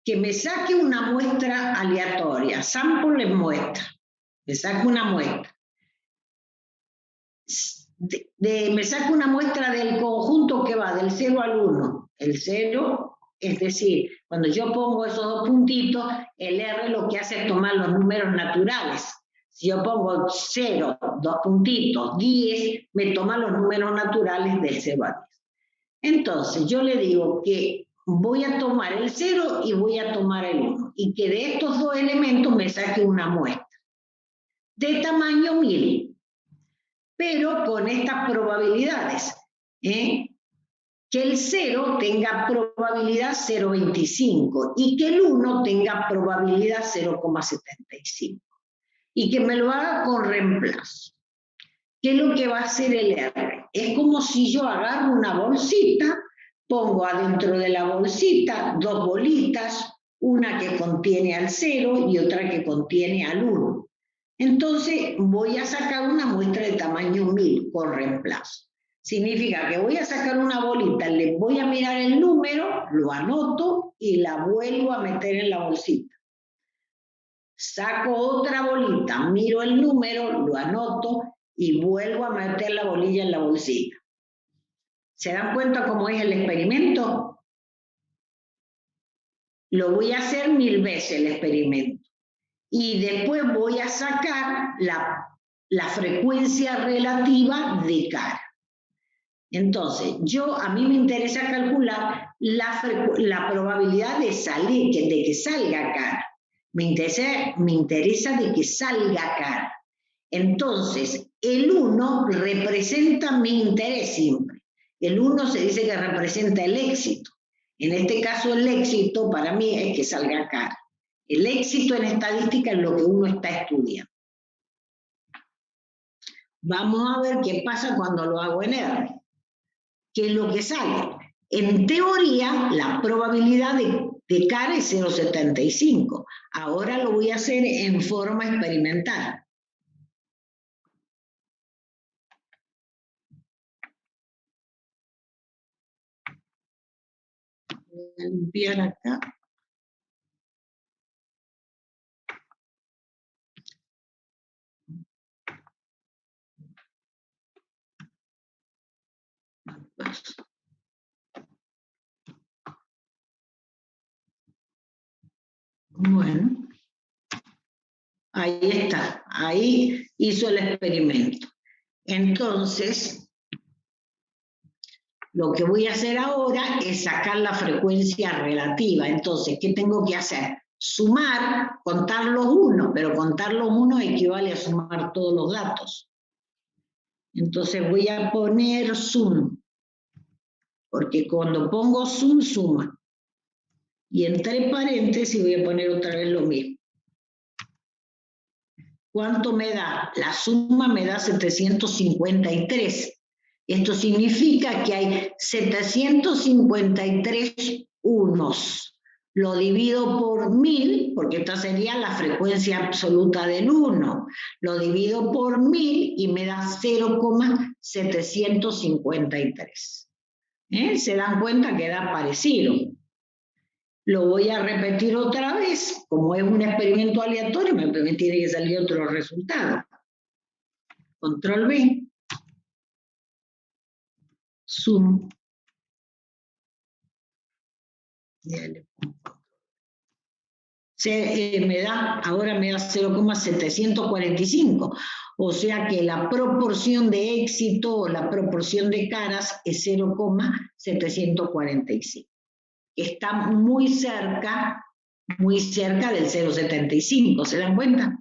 que me saque una muestra aleatoria, sample en muestra, me saque una muestra. Me saco una muestra del conjunto que va del 0 al 1. El 0, es decir, cuando yo pongo esos dos puntitos, el R lo que hace es tomar los números naturales. Si yo pongo 0, dos puntitos, 10, me toma los números naturales del 0 a 10. Entonces, yo le digo que voy a tomar el 0 y voy a tomar el 1. Y que de estos dos elementos me saque una muestra de tamaño 1000. Pero con estas probabilidades, que el 0 tenga probabilidad 0,25 y que el 1 tenga probabilidad 0,75 y que me lo haga con reemplazo. ¿Qué es lo que va a hacer el R? Es como si yo agarro una bolsita, pongo adentro de la bolsita dos bolitas, una que contiene al 0 y otra que contiene al 1. Entonces voy a sacar una muestra de tamaño 1000 con reemplazo. Significa que voy a sacar una bolita, le voy a mirar el número, lo anoto y la vuelvo a meter en la bolsita. Saco otra bolita, miro el número, lo anoto y vuelvo a meter la bolilla en la bolsita. ¿Se dan cuenta cómo es el experimento? Lo voy a hacer 1000 veces el experimento. Y después voy a sacar la frecuencia relativa de cara. Entonces, a mí me interesa calcular la probabilidad de que salga cara. Me interesa de que salga cara. Entonces, el 1 representa mi interés siempre. El 1 se dice que representa el éxito. En este caso, el éxito para mí es que salga cara. El éxito en estadística es lo que uno está estudiando. Vamos a ver qué pasa cuando lo hago en R. ¿Qué es lo que sale? En teoría, la probabilidad de cara es 0,75. Ahora lo voy a hacer en forma experimental. Voy a limpiar acá. Bueno, ahí está, ahí hizo el experimento. Entonces, lo que voy a hacer ahora es sacar la frecuencia relativa. Entonces, ¿qué tengo que hacer? Sumar, contar los unos, pero contar los unos equivale a sumar todos los datos. Entonces voy a poner sum, porque cuando pongo sum, suma. Y entre paréntesis voy a poner otra vez lo mismo. ¿Cuánto me da? La suma me da 753. Esto significa que hay 753 unos. Lo divido por 1000, porque esta sería la frecuencia absoluta del 1. Lo divido por 1000 y me da 0,753. ¿Se dan cuenta que da parecido? Lo voy a repetir otra vez. Como es un experimento aleatorio, me tiene que salir otro resultado. Control B. Sum. Ahora me da 0,745. O sea que la proporción de éxito o la proporción de caras es 0,745. Está muy cerca del 0,75. ¿Se dan cuenta?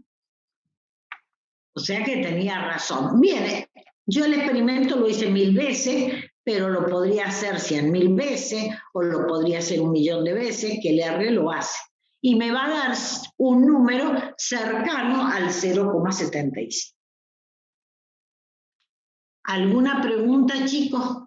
O sea que tenía razón. Bien, yo el experimento lo hice 1000 veces, pero lo podría hacer 100.000 veces o lo podría hacer 1.000.000 de veces, que el R lo hace. Y me va a dar un número cercano al 0,75. ¿Alguna pregunta, chicos?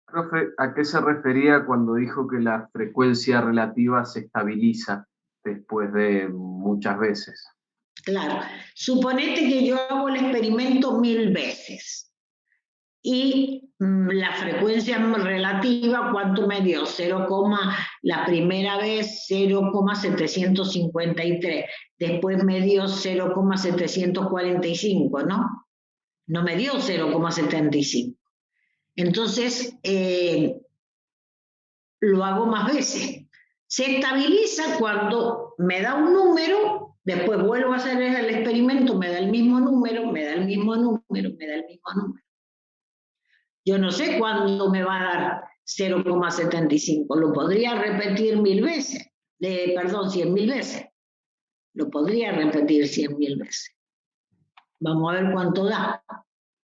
Profe, ¿a qué se refería cuando dijo que la frecuencia relativa se estabiliza después de muchas veces? Claro, suponete que yo hago el experimento 1000 veces y la frecuencia relativa, ¿cuánto me dio? La primera vez 0,753, después me dio 0,745, ¿no? No me dio 0,75. Entonces, lo hago más veces. Se estabiliza cuando me da un número, después vuelvo a hacer el experimento, me da el mismo número, me da el mismo número, me da el mismo número. Yo no sé cuándo me va a dar 0,75. Lo podría repetir 1000 veces. 100.000 veces. Lo podría repetir 100.000 veces. Vamos a ver cuánto da.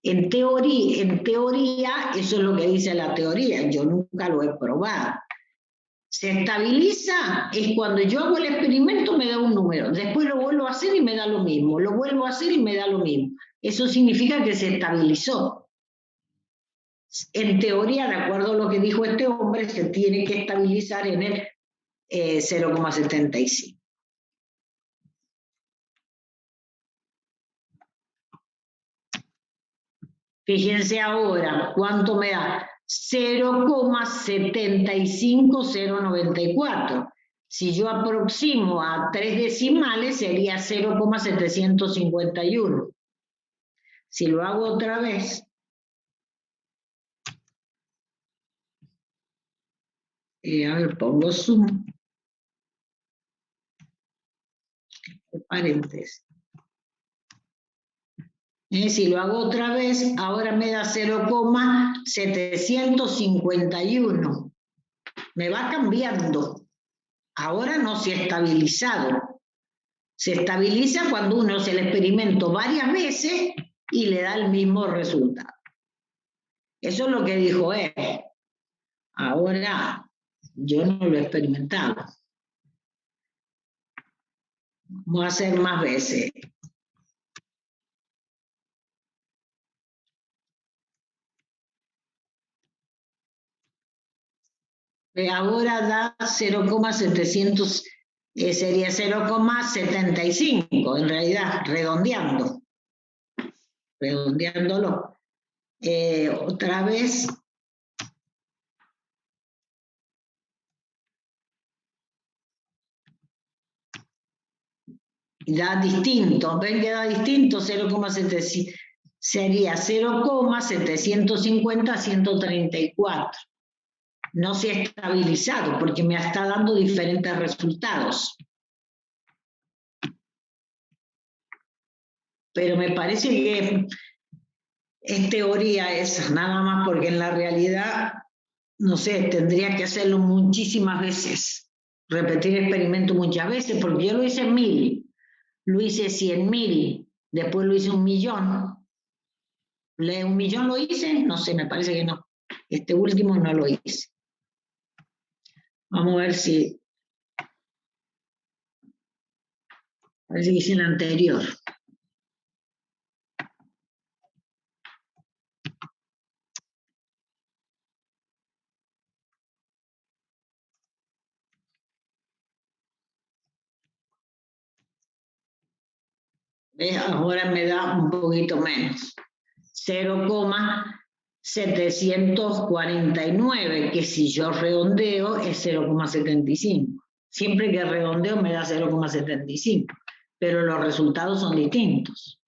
En teoría, eso es lo que dice la teoría. Yo nunca lo he probado. Se estabiliza es cuando yo hago el experimento, me da un número. Después lo vuelvo a hacer y me da lo mismo. Lo vuelvo a hacer y me da lo mismo. Eso significa que se estabilizó. En teoría, de acuerdo a lo que dijo este hombre, se tiene que estabilizar en el 0,75. Fíjense ahora, ¿cuánto me da? 0,75094. Si yo aproximo a 3 decimales, sería 0,751. Si lo hago otra vez, a ver, pongo sum. Paréntesis. Si lo hago otra vez, ahora me da 0,751. Me va cambiando. Ahora no se ha estabilizado. Se estabiliza cuando uno hace el experimento varias veces y le da el mismo resultado. Eso es lo que dijo él. Ahora, yo no lo he experimentado. Vamos a hacer más veces. Ahora da 0,700, sería 0,75 en realidad, redondeando. redondeándolo. Otra vez. Da distinto, ven que da distinto, 0,700 sería 0,750 a 134. No se ha estabilizado porque me está dando diferentes resultados. Pero me parece que es teoría esa, nada más, porque en la realidad, no sé, tendría que hacerlo muchísimas veces, repetir experimento muchas veces, porque yo lo hice 1000. Lo hice 100.000, después lo hice 1.000.000. ¿Un millón lo hice? No sé, me parece que no. Este último no lo hice. Vamos a ver si... Parece que hice el anterior. Ahora me da un poquito menos. 0,749, que si yo redondeo es 0,75. Siempre que redondeo me da 0,75, pero los resultados son distintos.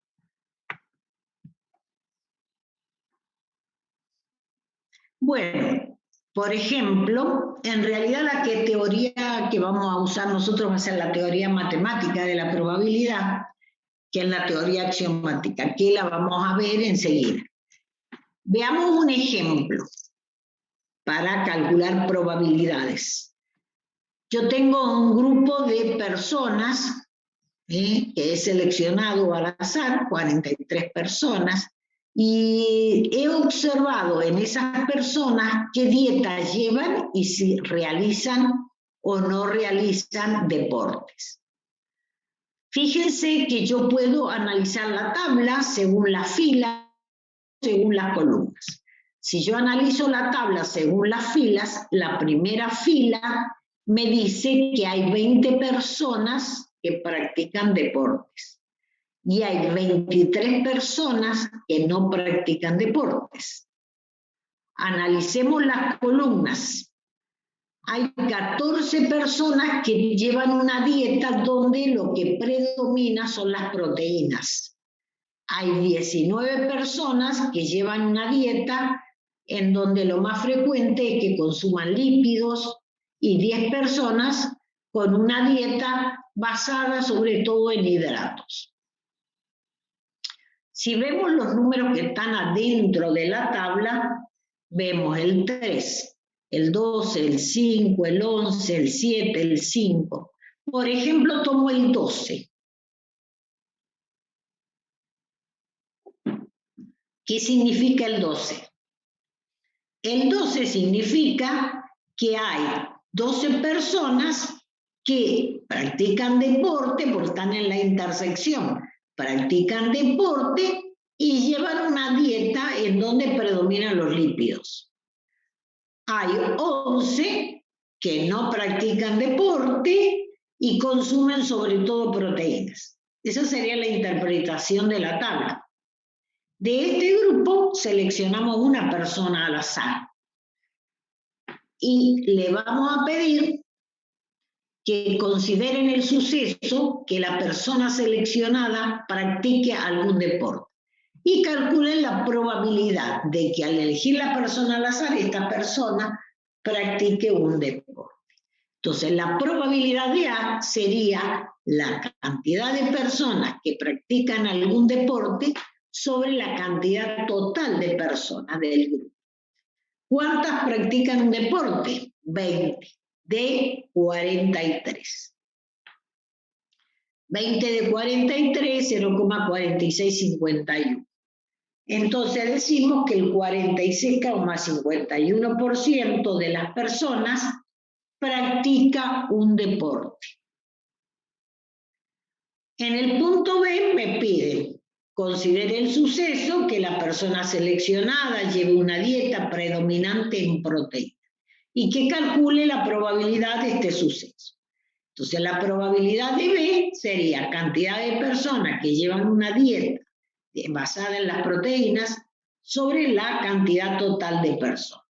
Bueno, por ejemplo, en realidad la teoría que vamos a usar nosotros va a ser la teoría matemática de la probabilidad, que es la teoría axiomática, que la vamos a ver enseguida. Veamos un ejemplo para calcular probabilidades. Yo tengo un grupo de personas que he seleccionado al azar, 43 personas, y he observado en esas personas qué dietas llevan y si realizan o no realizan deportes. Fíjense que yo puedo analizar la tabla según las filas, según las columnas. Si yo analizo la tabla según las filas, la primera fila me dice que hay 20 personas que practican deportes y hay 23 personas que no practican deportes. Analicemos las columnas. Hay 14 personas que llevan una dieta donde lo que predomina son las proteínas. Hay 19 personas que llevan una dieta en donde lo más frecuente es que consuman lípidos y 10 personas con una dieta basada sobre todo en hidratos. Si vemos los números que están adentro de la tabla, vemos el 3, el 12, el 5, el 11, el 7, el 5. Por ejemplo, tomo el 12. ¿Qué significa el 12? El 12 significa que hay 12 personas que practican deporte, porque están en la intersección, practican deporte y llevan una dieta en donde predominan los lípidos. Hay 11 que no practican deporte y consumen sobre todo proteínas. Esa sería la interpretación de la tabla. De este grupo seleccionamos una persona al azar y le vamos a pedir que consideren el suceso que la persona seleccionada practique algún deporte y calculen la probabilidad de que al elegir la persona al azar, esta persona practique un deporte. Entonces, la probabilidad de A sería la cantidad de personas que practican algún deporte sobre la cantidad total de personas del grupo. ¿Cuántas practican un deporte? 20, de 43. 20 de 43, 0,4651. Entonces decimos que el 46,51% de las personas practica un deporte. En el punto B me piden: considere el suceso que la persona seleccionada lleve una dieta predominante en proteína y que calcule la probabilidad de este suceso. Entonces la probabilidad de B sería cantidad de personas que llevan una dieta basada en las proteínas, sobre la cantidad total de personas.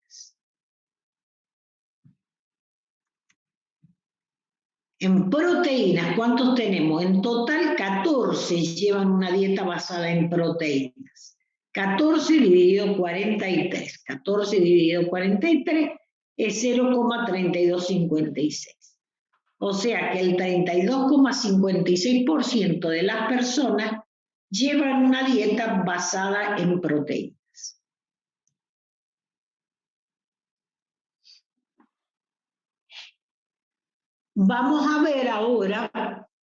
En proteínas, ¿cuántos tenemos? En total, 14 llevan una dieta basada en proteínas. 14 dividido 43. 14 dividido 43 es 0,3256. O sea que el 32,56% de las personas llevan una dieta basada en proteínas. Vamos a ver ahora,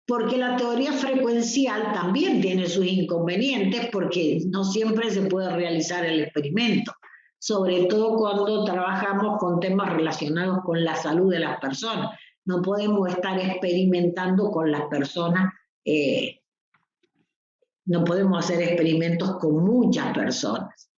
porque la teoría frecuencial también tiene sus inconvenientes, porque no siempre se puede realizar el experimento, sobre todo cuando trabajamos con temas relacionados con la salud de las personas. No podemos estar experimentando con las personas, no podemos hacer experimentos con muchas personas.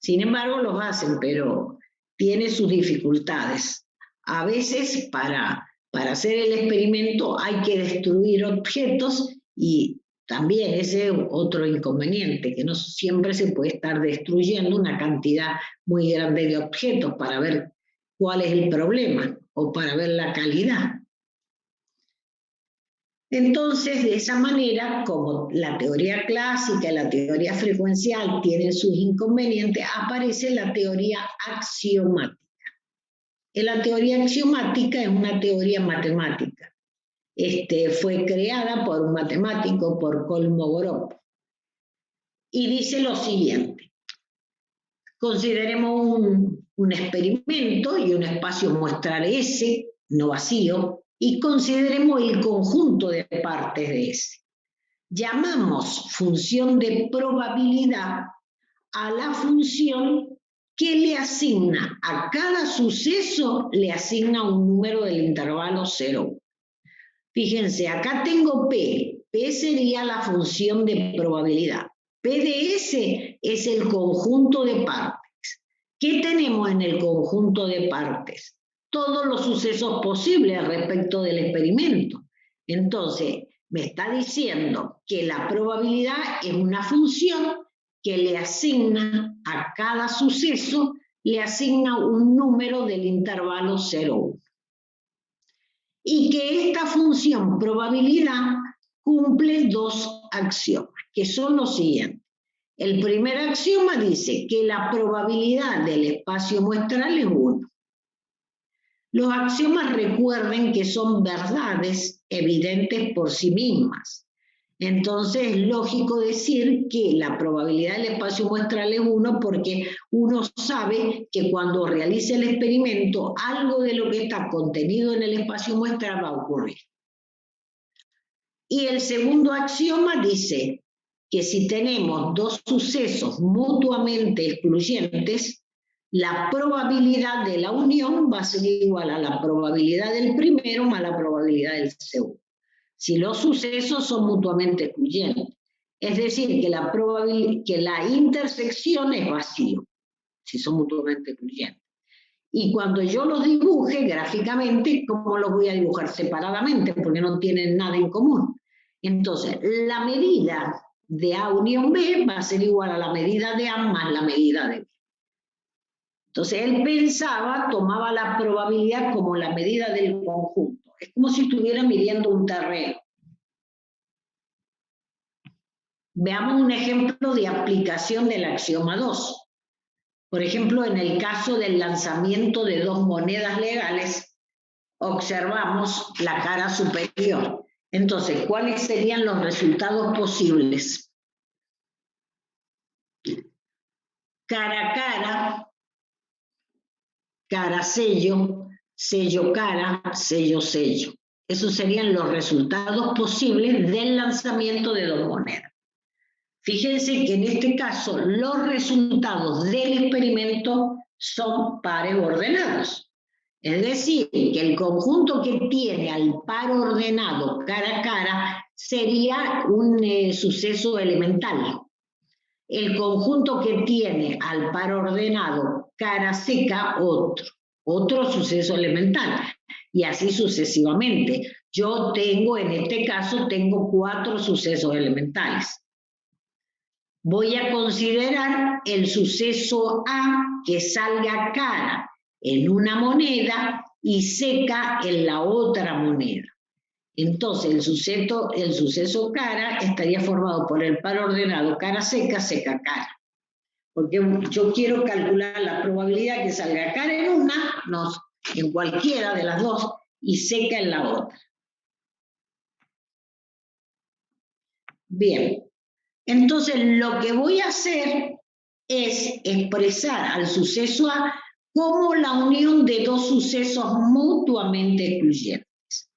Sin embargo, los hacen, pero tiene sus dificultades. A veces para hacer el experimento hay que destruir objetos y también ese es otro inconveniente, que no siempre se puede estar destruyendo una cantidad muy grande de objetos para ver cuál es el problema o para ver la calidad. Entonces, de esa manera, como la teoría clásica y la teoría frecuencial tienen sus inconvenientes, aparece la teoría axiomática. La teoría axiomática es una teoría matemática. Fue creada por un matemático, por Kolmogorov. Y dice lo siguiente. Consideremos un experimento y un espacio muestral S, no vacío, y consideremos el conjunto de partes de S. Llamamos función de probabilidad a la función que le asigna a cada suceso, le asigna un número del intervalo 0. Fíjense, acá tengo P. P sería la función de probabilidad. P de S es el conjunto de partes. ¿Qué tenemos en el conjunto de partes? Todos los sucesos posibles respecto del experimento. Entonces, me está diciendo que la probabilidad es una función que le asigna a cada suceso, le asigna un número del intervalo 0,1. Y que esta función probabilidad cumple dos axiomas, que son los siguientes. El primer axioma dice que la probabilidad del espacio muestral es 1. Los axiomas, recuerden que son verdades evidentes por sí mismas. Entonces es lógico decir que la probabilidad del espacio muestral es 1 porque uno sabe que cuando realice el experimento algo de lo que está contenido en el espacio muestral va a ocurrir. Y el segundo axioma dice que si tenemos dos sucesos mutuamente excluyentes, la probabilidad de la unión va a ser igual a la probabilidad del primero más la probabilidad del segundo. Si los sucesos son mutuamente excluyentes. Es decir, que la intersección es vacío, si son mutuamente excluyentes. Y cuando yo los dibuje gráficamente, ¿cómo los voy a dibujar? Separadamente, porque no tienen nada en común. Entonces, la medida de A unión B va a ser igual a la medida de A más la medida de B. Entonces, él pensaba, tomaba la probabilidad como la medida del conjunto. Es como si estuviera midiendo un terreno. Veamos un ejemplo de aplicación del axioma 2. Por ejemplo, en el caso del lanzamiento de dos monedas legales, observamos la cara superior. Entonces, ¿cuáles serían los resultados posibles? Cara a cara, cara sello, sello cara, sello sello. Esos serían los resultados posibles del lanzamiento de dos monedas. Fíjense que en este caso los resultados del experimento son pares ordenados. Es decir, que el conjunto que tiene al par ordenado cara a cara sería un suceso elemental. El conjunto que tiene al par ordenado cara seca, otro suceso elemental. Y así sucesivamente. Yo tengo, en este caso, 4 sucesos elementales. voy a considerar el suceso A que salga cara en una moneda y seca en la otra moneda. Entonces el suceso cara estaría formado por el par ordenado cara seca, seca cara. Porque yo quiero calcular la probabilidad que salga cara en una, no, en cualquiera de las dos, y seca en la otra. Bien, entonces lo que voy a hacer es expresar al suceso A como la unión de dos sucesos mutuamente excluyentes.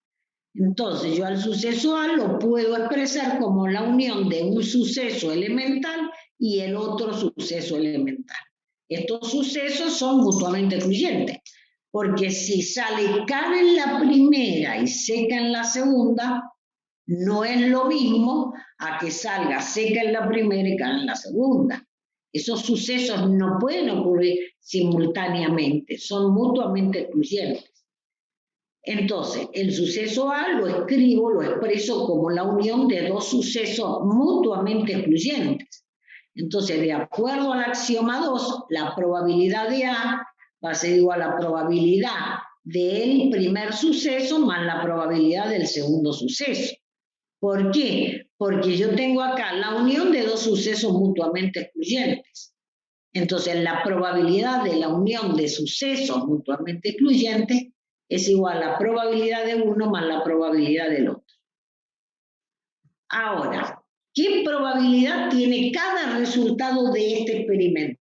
Entonces yo al suceso A lo puedo expresar como la unión de un suceso elemental y el otro suceso elemental. Estos sucesos son mutuamente excluyentes, porque si sale cara en la primera y seca en la segunda, no es lo mismo a que salga seca en la primera y cara en la segunda. Esos sucesos no pueden ocurrir simultáneamente, son mutuamente excluyentes. Entonces, el suceso A lo escribo, lo expreso como la unión de dos sucesos mutuamente excluyentes. Entonces, de acuerdo al axioma 2, la probabilidad de A va a ser igual a la probabilidad del primer suceso más la probabilidad del segundo suceso. ¿Por qué? Porque yo tengo acá la unión de dos sucesos mutuamente excluyentes. Entonces, la probabilidad de la unión de sucesos mutuamente excluyentes es igual a la probabilidad de uno más la probabilidad del otro. Ahora, ¿qué probabilidad tiene cada resultado de este experimento?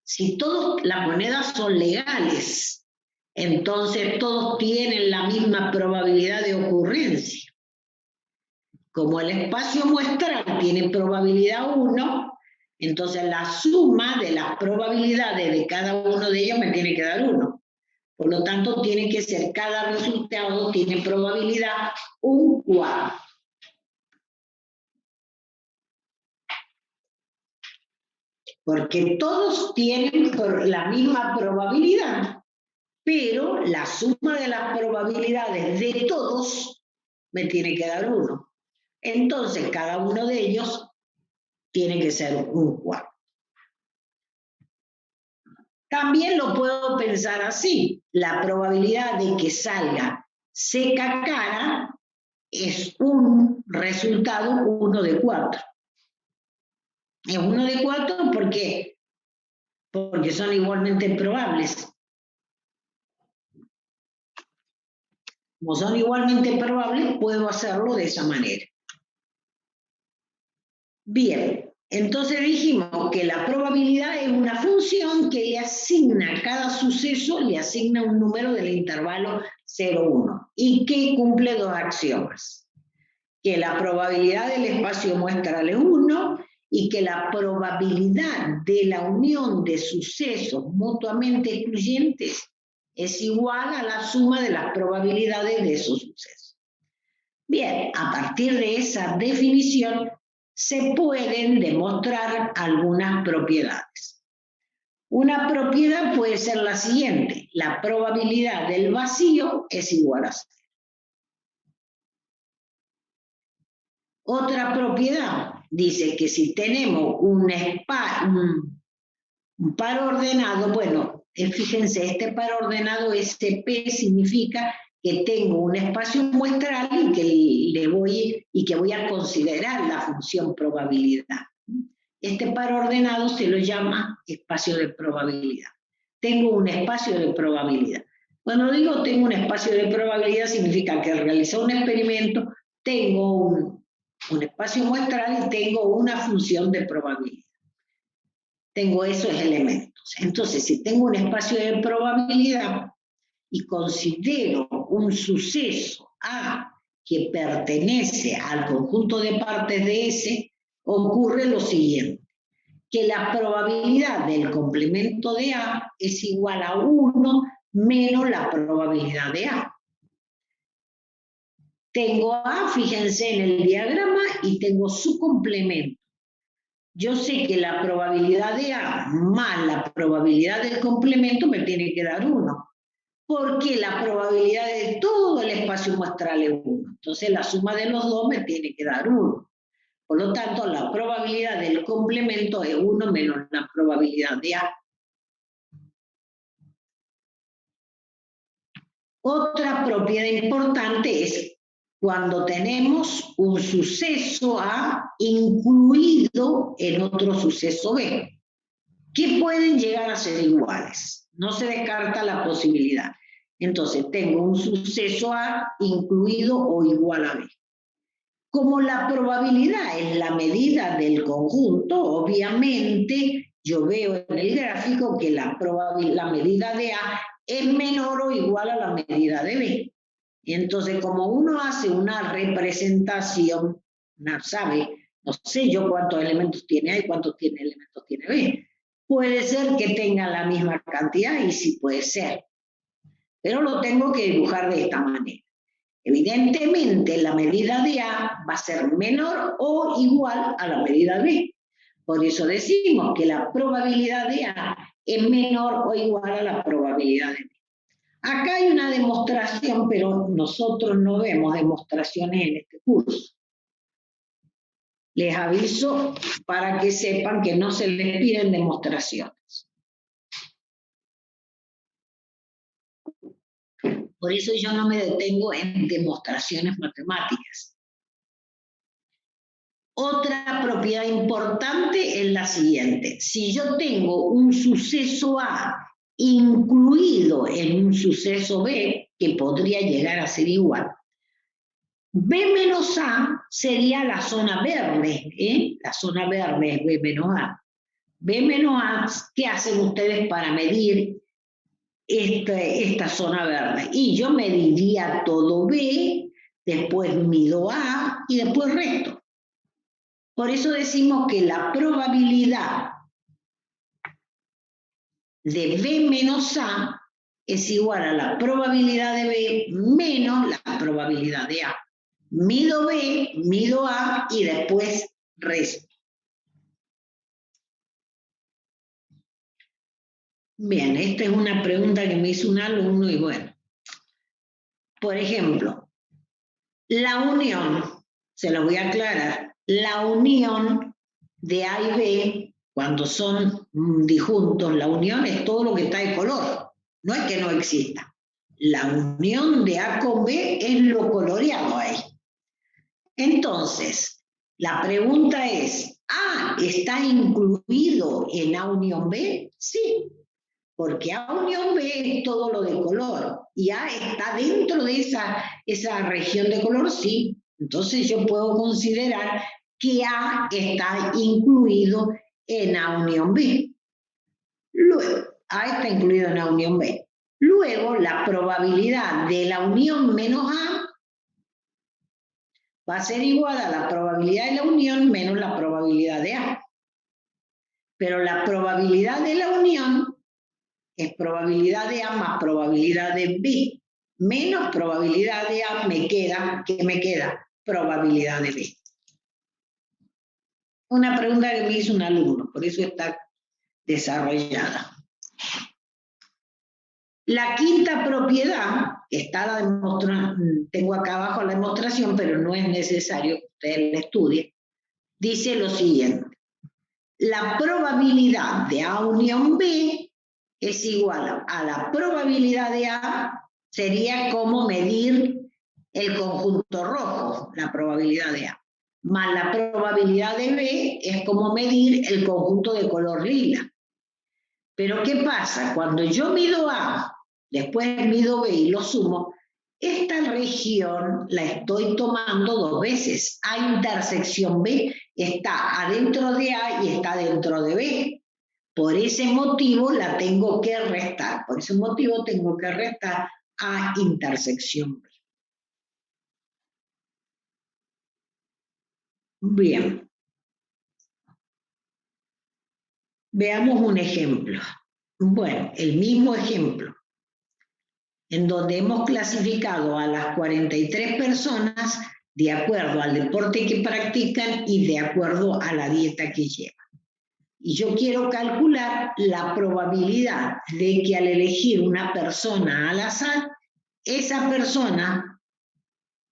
Si todas las monedas son legales, entonces todos tienen la misma probabilidad de ocurrencia. Como el espacio muestral tiene probabilidad 1, entonces la suma de las probabilidades de cada uno de ellos me tiene que dar 1. Por lo tanto, tiene que ser, cada resultado tiene probabilidad 1/4. Porque todos tienen la misma probabilidad, pero la suma de las probabilidades de todos me tiene que dar 1. Entonces, cada uno de ellos tiene que ser 1/4. También lo puedo pensar así. La probabilidad de que salga seca cara es un resultado 1 de 4. Es 1 de 4 porque son igualmente probables. Como son igualmente probables, puedo hacerlo de esa manera. Bien, entonces dijimos que la probabilidad es una función que le asigna a cada suceso, le asigna un número del intervalo 0,1 y que cumple dos axiomas. Que la probabilidad del espacio muestral es 1 y que la probabilidad de la unión de sucesos mutuamente excluyentes es igual a la suma de las probabilidades de esos sucesos. Bien, a partir de esa definición se pueden demostrar algunas propiedades. Una propiedad puede ser la siguiente: la probabilidad del vacío es igual a 0. Otra propiedad dice que si tenemos un par ordenado, bueno, fíjense, este par ordenado, este P significa que tengo un espacio muestral y que voy a considerar la función probabilidad. Este par ordenado se lo llama espacio de probabilidad. Tengo un espacio de probabilidad. Cuando digo tengo un espacio de probabilidad, significa que al realizar un experimento tengo un espacio muestral y tengo una función de probabilidad. Tengo esos elementos. Entonces, si tengo un espacio de probabilidad y considero un suceso A que pertenece al conjunto de partes de S, ocurre lo siguiente: que la probabilidad del complemento de A es igual a 1 menos la probabilidad de A. Tengo A, fíjense en el diagrama, y tengo su complemento. Yo sé que la probabilidad de A más la probabilidad del complemento me tiene que dar 1. porque la probabilidad de todo el espacio muestral es 1. Entonces la suma de los dos me tiene que dar 1. Por lo tanto, la probabilidad del complemento es 1 menos la probabilidad de A. Otra propiedad importante es cuando tenemos un suceso A incluido en otro suceso B, que pueden llegar a ser iguales. No se descarta la posibilidad. Entonces, tengo un suceso A incluido o igual a B. Como la probabilidad es la medida del conjunto, obviamente yo veo en el gráfico que la medida de A es menor o igual a la medida de B. Y entonces, como uno hace una representación, no sabe, no sé yo cuántos elementos tiene A y cuántos elementos tiene B. Puede ser que tenga la misma cantidad y sí puede ser. Pero lo tengo que dibujar de esta manera. Evidentemente, la medida de A va a ser menor o igual a la medida de B. Por eso decimos que la probabilidad de A es menor o igual a la probabilidad de B. Acá hay una demostración, pero nosotros no vemos demostraciones en este curso. Les aviso para que sepan que no se les piden demostraciones. Por eso yo no me detengo en demostraciones matemáticas. Otra propiedad importante es la siguiente. Si yo tengo un suceso A incluido en un suceso B, que podría llegar a ser igual, B menos A sería la zona verde, La zona verde es B menos A. B menos A, ¿qué hacen ustedes para medir esta zona verde? Y yo mediría todo B, después mido A y después resto. Por eso decimos que la probabilidad de B menos A es igual a la probabilidad de B menos la probabilidad de A. Mido B, mido A y después resto. Bien, esta es una pregunta que me hizo un alumno y bueno. Por ejemplo, la unión, se lo voy a aclarar, la unión de A y B, cuando son disjuntos, la unión es todo lo que está de color, no es que no exista. La unión de A con B es lo coloreado ahí. Entonces, la pregunta es, ¿A está incluido en A unión B? Sí, porque A unión B es todo lo de color y A está dentro de esa región de color, sí. Entonces yo puedo considerar que A está incluido en A unión B. Luego, A está incluido en A unión B. Luego, la probabilidad de la unión menos A va a ser igual a la probabilidad de la unión menos la probabilidad de A. Pero la probabilidad de la unión es probabilidad de A más probabilidad de B. Menos probabilidad de A me queda, ¿qué me queda? Probabilidad de B. Una pregunta que me hizo un alumno, por eso está desarrollada. La quinta propiedad, que está la demostración, tengo acá abajo la demostración, pero no es necesario que ustedes la estudien, dice lo siguiente. La probabilidad de A unión B es igual a la probabilidad de A, sería como medir el conjunto rojo, la probabilidad de A, más la probabilidad de B es como medir el conjunto de color lila. Pero ¿qué pasa? Cuando yo mido A, después mido B y lo sumo, esta región la estoy tomando dos veces. A intersección B está adentro de A y está dentro de B. Por ese motivo la tengo que restar. Por ese motivo tengo que restar A intersección B. Bien. Veamos un ejemplo. Bueno, el mismo ejemplo, en donde hemos clasificado a las 43 personas de acuerdo al deporte que practican y de acuerdo a la dieta que llevan. Y yo quiero calcular la probabilidad de que al elegir una persona al azar, esa persona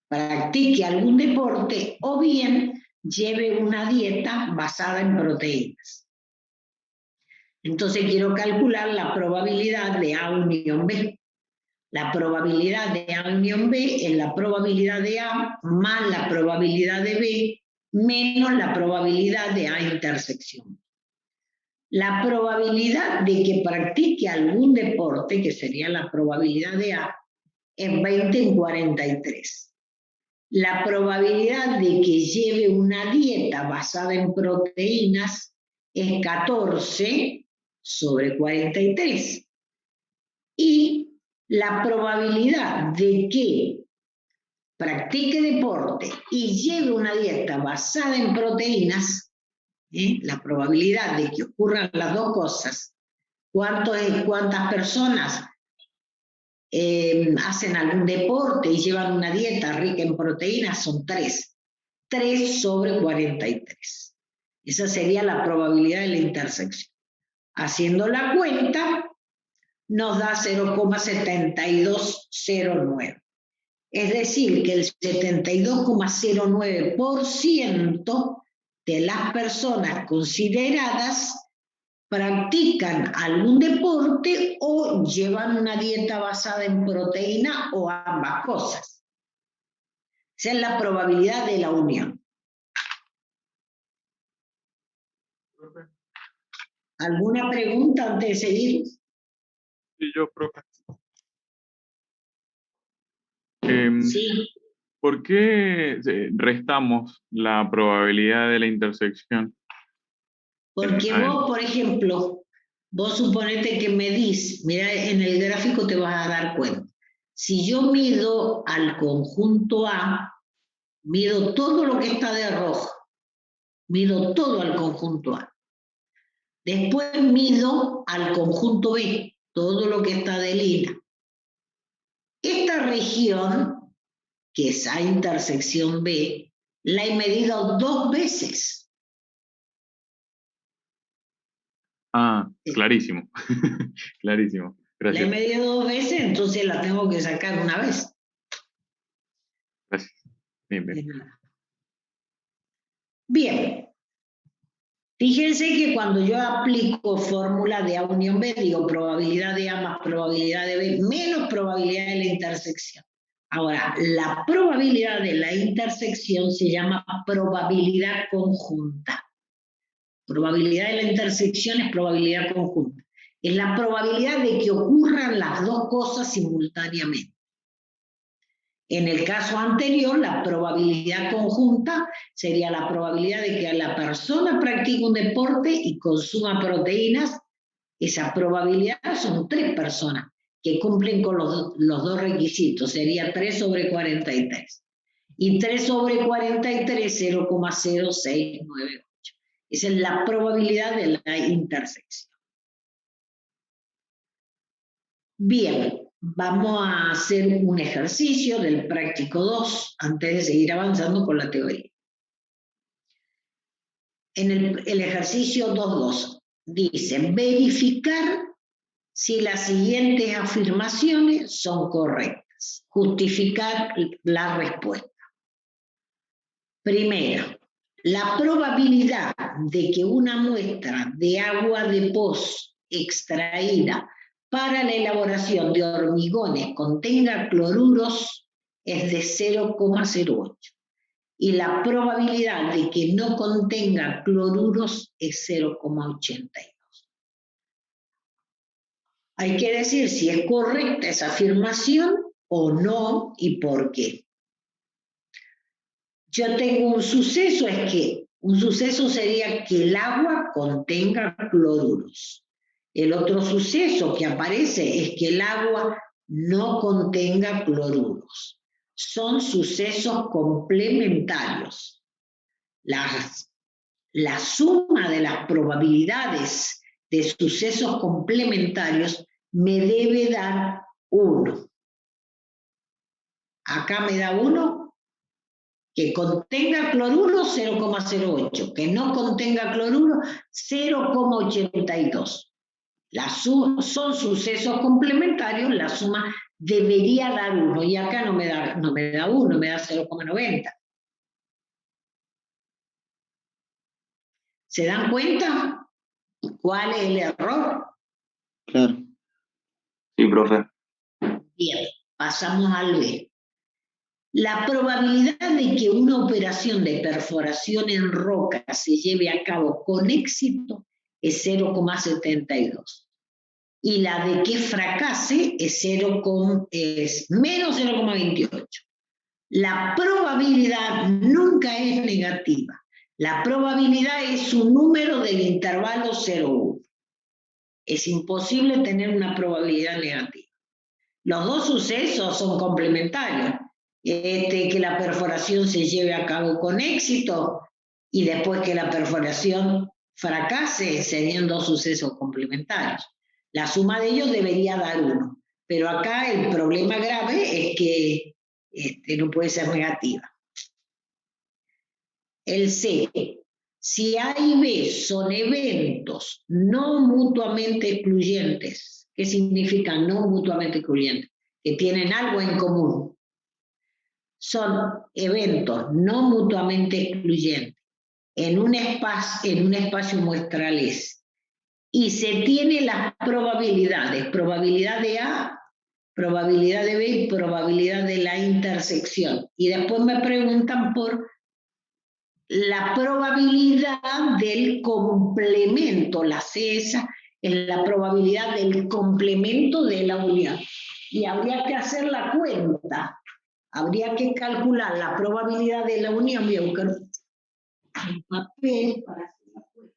practique algún deporte o bien lleve una dieta basada en proteínas. Entonces quiero calcular la probabilidad de A unión B. La probabilidad de A unión B es la probabilidad de A más la probabilidad de B menos la probabilidad de A intersección. La probabilidad de que practique algún deporte, que sería la probabilidad de A, es 20 en 43. La probabilidad de que lleve una dieta basada en proteínas es 14 sobre 43. Y la probabilidad de que practique deporte y lleve una dieta basada en proteínas, la probabilidad de que ocurran las dos cosas, cuántas personas hacen algún deporte y llevan una dieta rica en proteínas, son 3. 3 sobre 43. Esa sería la probabilidad de la intersección. Haciendo la cuenta, nos da 0,7209. Es decir, que el 72,09% de las personas consideradas practican algún deporte o llevan una dieta basada en proteína o ambas cosas. Esa es la probabilidad de la unión. ¿Alguna pregunta antes de seguir? Sí, yo, profe. Sí. ¿Por qué restamos la probabilidad de la intersección? Porque vos, por ejemplo, vos suponete que medís, mira, en el gráfico te vas a dar cuenta. Si yo mido al conjunto A, mido todo lo que está de rojo, mido todo al conjunto A. Después mido al conjunto B, todo lo que está de lila. Esta región, que es A intersección B, la he medido 2 veces. Ah, clarísimo. Clarísimo. Gracias. La he medido 2 veces, entonces la tengo que sacar una vez. Gracias. Bien, bien. Bien. Fíjense que cuando yo aplico fórmula de A unión B, digo probabilidad de A más probabilidad de B menos probabilidad de la intersección. Ahora, la probabilidad de la intersección se llama probabilidad conjunta. Probabilidad de la intersección es probabilidad conjunta. Es la probabilidad de que ocurran las dos cosas simultáneamente. En el caso anterior, la probabilidad conjunta sería la probabilidad de que la persona practique un deporte y consuma proteínas. Esa probabilidad son 3 personas que cumplen con los dos requisitos. Sería 3 sobre 43. Y 3 sobre 43, 0,0698. Esa es la probabilidad de la intersección. Bien. Vamos a hacer un ejercicio del práctico 2 antes de seguir avanzando con la teoría. En el ejercicio 2.2 dice verificar si las siguientes afirmaciones son correctas. Justificar la respuesta. Primero, la probabilidad de que una muestra de agua de pozo extraída para la elaboración de hormigones contenga cloruros es de 0,08 y la probabilidad de que no contenga cloruros es 0,82. Hay que decir si es correcta esa afirmación o no y por qué. Yo tengo un suceso, un suceso sería que el agua contenga cloruros. El otro suceso que aparece es que el agua no contenga cloruros. Son sucesos complementarios. La suma de las probabilidades de sucesos complementarios me debe dar 1. Acá me da 1. Que contenga cloruro, 0,08. Que no contenga cloruro, 0,82. Son sucesos complementarios, la suma debería dar 1. Y acá no me da 1, me da 0,90. ¿Se dan cuenta cuál es el error? Claro. Sí, profe. Bien, pasamos al B. La probabilidad de que una operación de perforación en roca se lleve a cabo con éxito es 0,72. Y la de que fracase es menos 0,28. La probabilidad nunca es negativa. La probabilidad es un número del intervalo 0,1. Es imposible tener una probabilidad negativa. Los dos sucesos son complementarios. Que la perforación se lleve a cabo con éxito y después que la perforación fracase serían dos sucesos complementarios. La suma de ellos debería dar 1. Pero acá el problema grave es que no puede ser negativa. El C. Si A y B son eventos no mutuamente excluyentes, ¿qué significa no mutuamente excluyentes? Que tienen algo en común. Son eventos no mutuamente excluyentes en un espacio muestral S. Y se tiene las probabilidades, probabilidad de A, probabilidad de B y probabilidad de la intersección. Y después me preguntan por la probabilidad del complemento, la C esa es la probabilidad del complemento de la unión. Y habría que hacer la cuenta, habría que calcular la probabilidad de la unión. Voy a buscar un papel para hacer la cuenta.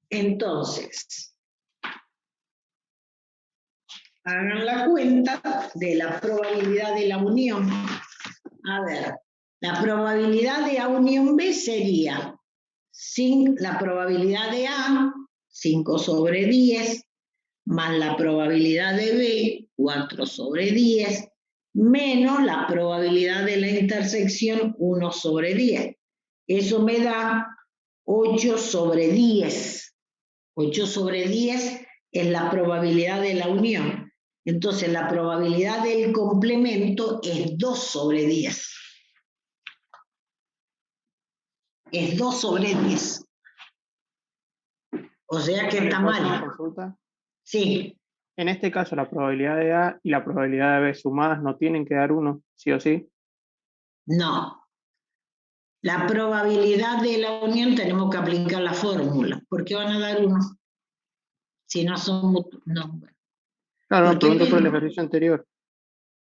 Entonces, hagan la cuenta de la probabilidad de la unión. A ver, la probabilidad de A unión B sería la probabilidad de A, 5 sobre 10, más la probabilidad de B, 4 sobre 10, menos la probabilidad de la intersección, 1 sobre 10. Eso me da 8 sobre 10. 8 sobre 10 es la probabilidad de la unión. Entonces la probabilidad del complemento es 2 sobre 10. Es 2 sobre 10. O sea que está mal. ¿Una consulta? Sí. En este caso, la probabilidad de A y la probabilidad de B sumadas no tienen que dar 1, ¿sí o sí? No. La probabilidad de la unión tenemos que aplicar la fórmula. ¿Por qué van a dar 1? Si no son... No. Claro, no, pregunto por el ejercicio anterior.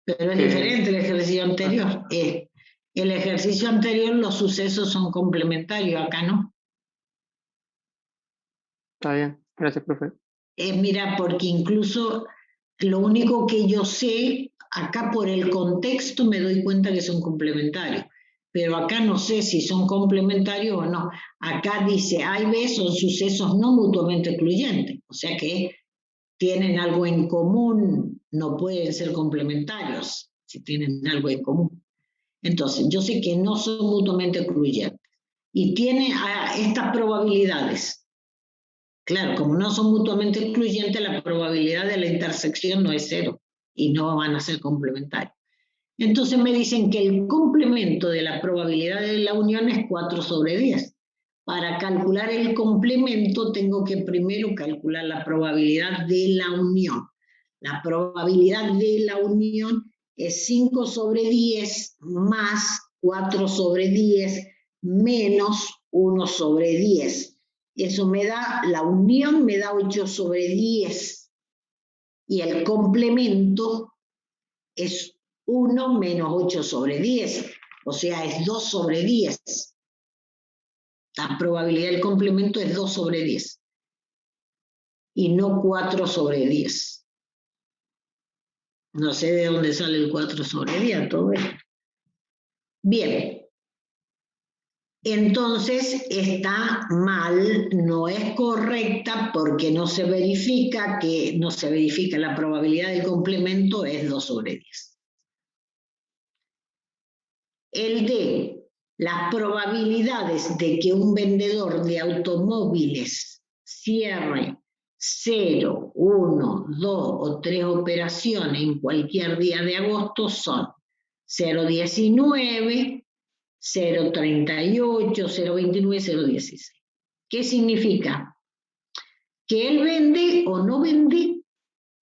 Pero es diferente el ejercicio anterior. El ejercicio anterior los sucesos son complementarios, acá no. Está bien, gracias, profe. Mira, porque incluso lo único que yo sé, acá por el contexto me doy cuenta que son complementarios, pero acá no sé si son complementarios o no. Acá dice A y B son sucesos no mutuamente excluyentes, o sea que tienen algo en común, no pueden ser complementarios si tienen algo en común. Entonces, yo sé que no son mutuamente excluyentes y tiene estas probabilidades. Claro, como no son mutuamente excluyentes, la probabilidad de la intersección no es 0 y no van a ser complementarios. Entonces me dicen que el complemento de la probabilidad de la unión es 4 sobre 10. Para calcular el complemento tengo que primero calcular la probabilidad de la unión. La probabilidad de la unión es 5 sobre 10 más 4 sobre 10 menos 1 sobre 10. Eso me da, la unión me da 8 sobre 10 y el complemento es 1 menos 8 sobre 10, o sea, es 2 sobre 10. La probabilidad del complemento es 2 sobre 10 y no 4 sobre 10. No sé de dónde sale el 4 sobre 10, todo esto. Bien. entonces está mal, no es correcta porque no se verifica la probabilidad del complemento es 2 sobre 10. El D, las probabilidades de que un vendedor de automóviles cierre 0, 1, 2 o 3 operaciones en cualquier día de agosto son 0,19, 0,38, 0,29, 0,16. ¿Qué significa? Que él vende o no vende,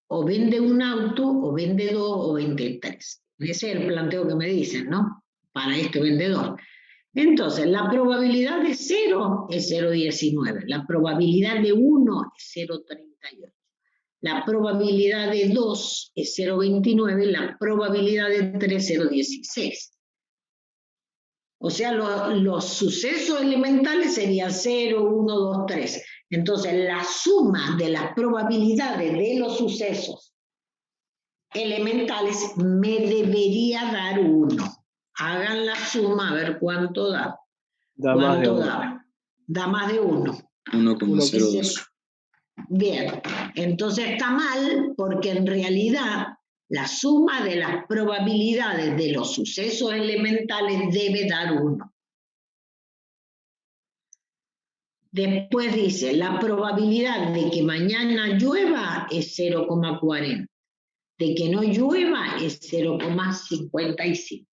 o vende un auto, o vende 2, o vende 3. Ese es el planteo que me dicen, ¿no? Para este vendedor. Entonces, la probabilidad de 0 es 0,19. La probabilidad de 1 es 0,38. La probabilidad de 2 es 0,29. La probabilidad de 3 es 0,16. O sea, los sucesos elementales serían 0, 1, 2, 3. Entonces, la suma de las probabilidades de los sucesos elementales me debería dar 1. Hagan la suma a ver cuánto da. Da más de 1. Da más de 1. 1,02. Bien, entonces está mal porque en realidad la suma de las probabilidades de los sucesos elementales debe dar 1. Después dice, la probabilidad de que mañana llueva es 0,40. De que no llueva es 0,55.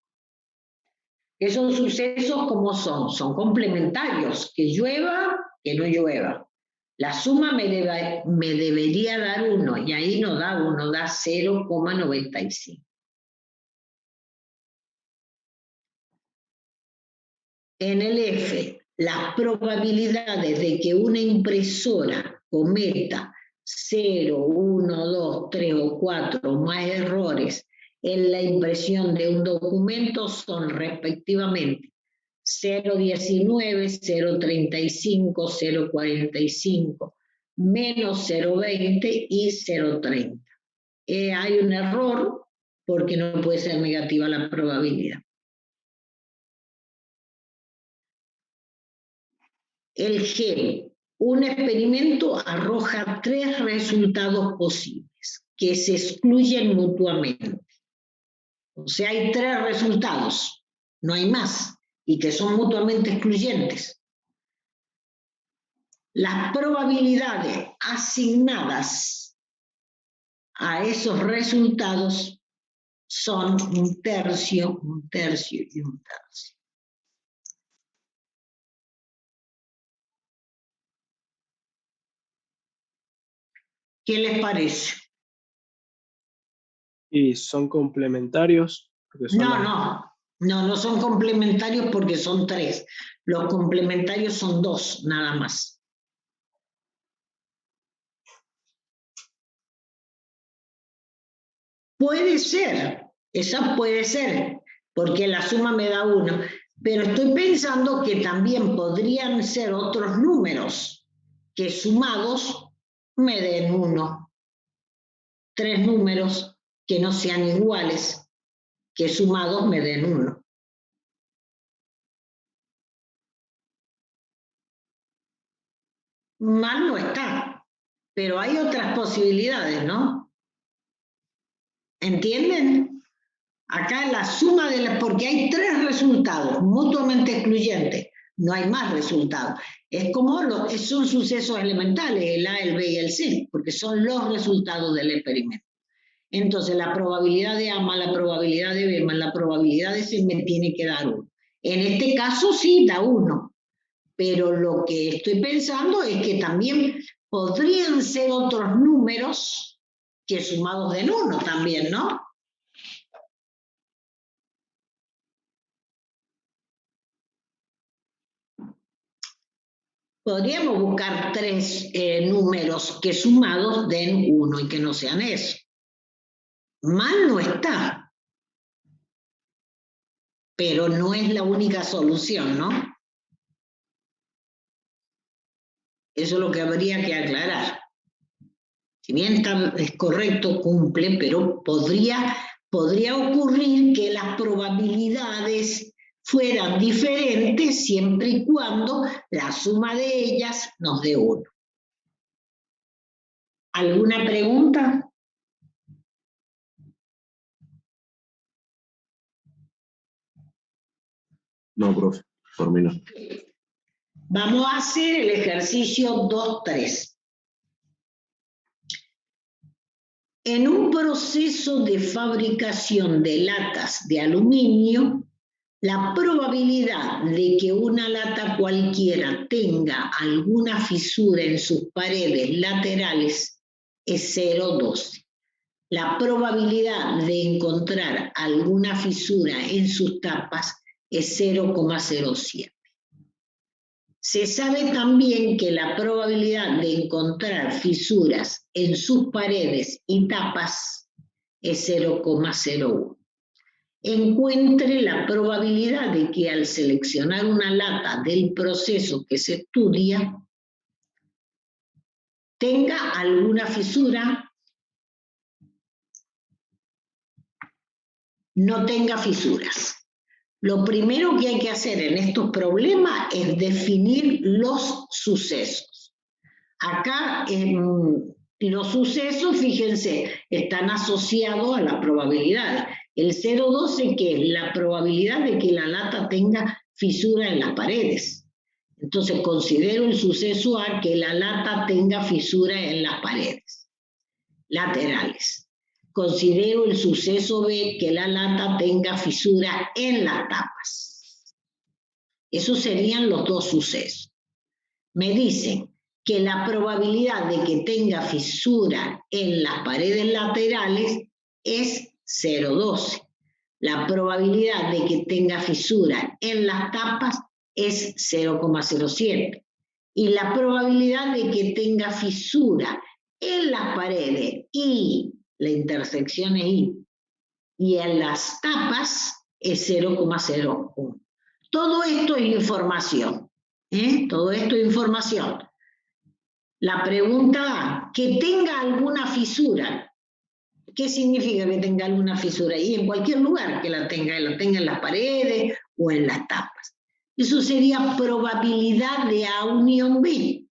Esos sucesos, ¿cómo son? Son complementarios, que llueva, que no llueva. La suma me debería dar 1, y ahí no da 1, da 0,95. En el F, las probabilidades de que una impresora cometa 0, 1, 2, 3 o 4 o más errores en la impresión de un documento son respectivamente 0,19, 0,35, 0,45, menos 0,20 y 0,30. Hay un error porque no puede ser negativa la probabilidad. El G, un experimento arroja 3 resultados posibles que se excluyen mutuamente. O sea, hay 3 resultados, no hay más, y que son mutuamente excluyentes. Las probabilidades asignadas a esos resultados son 1/3, 1/3 y 1/3. ¿Qué les parece? ¿Y son complementarios? No son complementarios porque son 3. Los complementarios son 2, nada más. Puede ser, esa puede ser, porque la suma me da 1, pero estoy pensando que también podrían ser otros números que sumados me den 1. 3 números que no sean iguales, que sumados me den 1. Mal no está, pero hay otras posibilidades, ¿no? ¿Entienden? Acá la suma de las, porque hay 3 resultados mutuamente excluyentes, no hay más resultados. Es como son sucesos elementales, el A, el B y el C, porque son los resultados del experimento. Entonces la probabilidad de A más la probabilidad de B más la probabilidad de C me tiene que dar 1. En este caso sí da 1, pero lo que estoy pensando es que también podrían ser otros números que sumados den 1 también, ¿no? Podríamos buscar 3 números que sumados den 1 y que no sean eso. Mal no está, pero no es la única solución, ¿no? Eso es lo que habría que aclarar. Si bien es correcto, cumple, pero podría ocurrir que las probabilidades fueran diferentes siempre y cuando la suma de ellas nos dé 1. ¿Alguna pregunta? No, profe, por mí no. Vamos a hacer el ejercicio 2.3. En un proceso de fabricación de latas de aluminio, la probabilidad de que una lata cualquiera tenga alguna fisura en sus paredes laterales es 0,12. La probabilidad de encontrar alguna fisura en sus tapas es 0,07. Se sabe también que la probabilidad de encontrar fisuras en sus paredes y tapas es 0,01. Encuentre la probabilidad de que al seleccionar una lata del proceso que se estudia tenga alguna fisura, no tenga fisuras. Lo primero que hay que hacer en estos problemas es definir los sucesos. Acá los sucesos, fíjense, están asociados a las probabilidades. El 0,12, que es la probabilidad de que la lata tenga fisura en las paredes. Entonces considero el suceso A que la lata tenga fisura en las paredes laterales. Considero el suceso B que la lata tenga fisura en las tapas. Esos serían los dos sucesos. Me dicen que la probabilidad de que tenga fisura en las paredes laterales es 0,12. La probabilidad de que tenga fisura en las tapas es 0,07. Y la probabilidad de que tenga fisura en las paredes y la intersección es I, y en las tapas es 0,01. Todo esto es información. Todo esto es información. La pregunta, que tenga alguna fisura. ¿Qué significa que tenga alguna fisura? Y en cualquier lugar que la tenga en las paredes o en las tapas. Eso sería probabilidad de A unión B.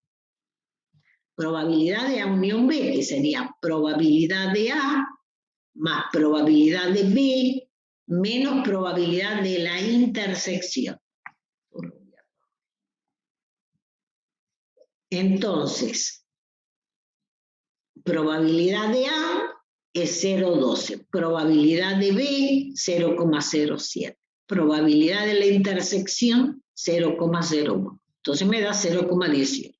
Probabilidad de A unión B, que sería probabilidad de A más probabilidad de B menos probabilidad de la intersección. Entonces, probabilidad de A es 0,12, probabilidad de B 0,07, probabilidad de la intersección 0,01. Entonces me da 0,18.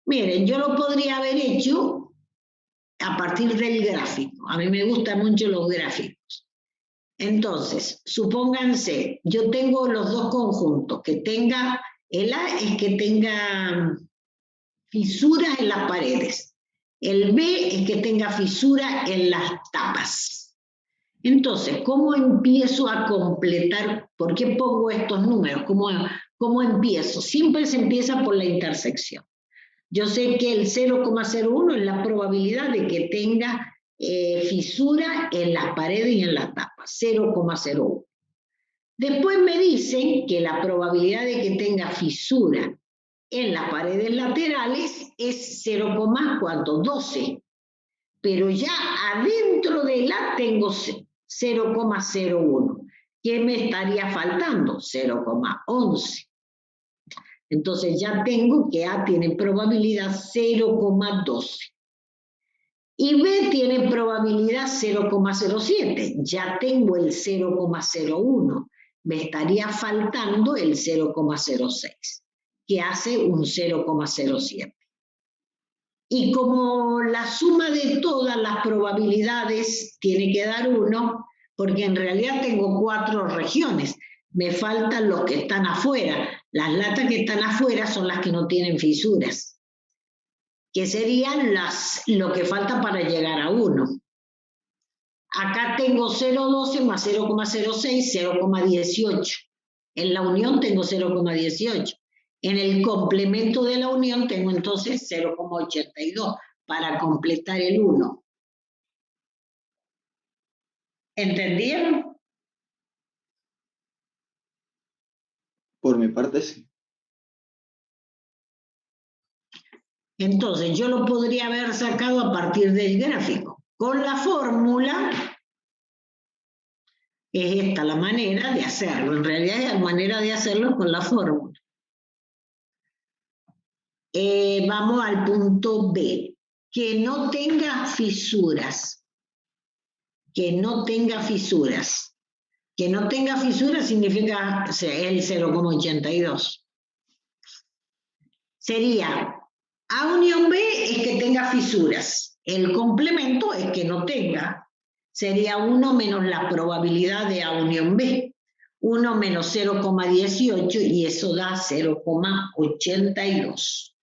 Miren, yo lo podría haber hecho a partir del gráfico. A mí me gustan mucho los gráficos. Entonces, supónganse, yo tengo los dos conjuntos, que tenga, el A es que tenga fisuras en las paredes. El B es que tenga fisura en las tapas. Entonces, ¿cómo empiezo a completar? ¿Por qué pongo estos números? ¿Cómo empiezo? Siempre se empieza por la intersección. Yo sé que el 0,01 es la probabilidad de que tenga fisura en las paredes y en las tapas, 0,01. Después me dicen que la probabilidad de que tenga fisura en las paredes laterales es 0,12. Pero ya adentro de la tengo 0,01. ¿Qué me estaría faltando? 0,11. Entonces ya tengo que A tiene probabilidad 0,12. Y B tiene probabilidad 0,07. Ya tengo el 0,01. Me estaría faltando el 0,06, que hace un 0,07. Y como la suma de todas las probabilidades tiene que dar 1, porque en realidad tengo 4 regiones. Me faltan los que están afuera. Las latas que están afuera son las que no tienen fisuras, que serían lo que falta para llegar a 1. Acá tengo 0,12 más 0,06, 0,18. En la unión tengo 0,18. En el complemento de la unión tengo entonces 0,82 para completar el 1. ¿Entendieron? 13. Entonces, yo lo podría haber sacado a partir del gráfico. Con la fórmula, es esta la manera de hacerlo. En realidad es la manera de hacerlo con la fórmula. Vamos al punto B. Que no tenga fisuras. Que no tenga fisuras. Que no tenga fisuras significa el 0,82. Sería A unión B es que tenga fisuras. El complemento es que no tenga. Sería 1 menos la probabilidad de A unión B. 1 menos 0,18 y eso da 0,82.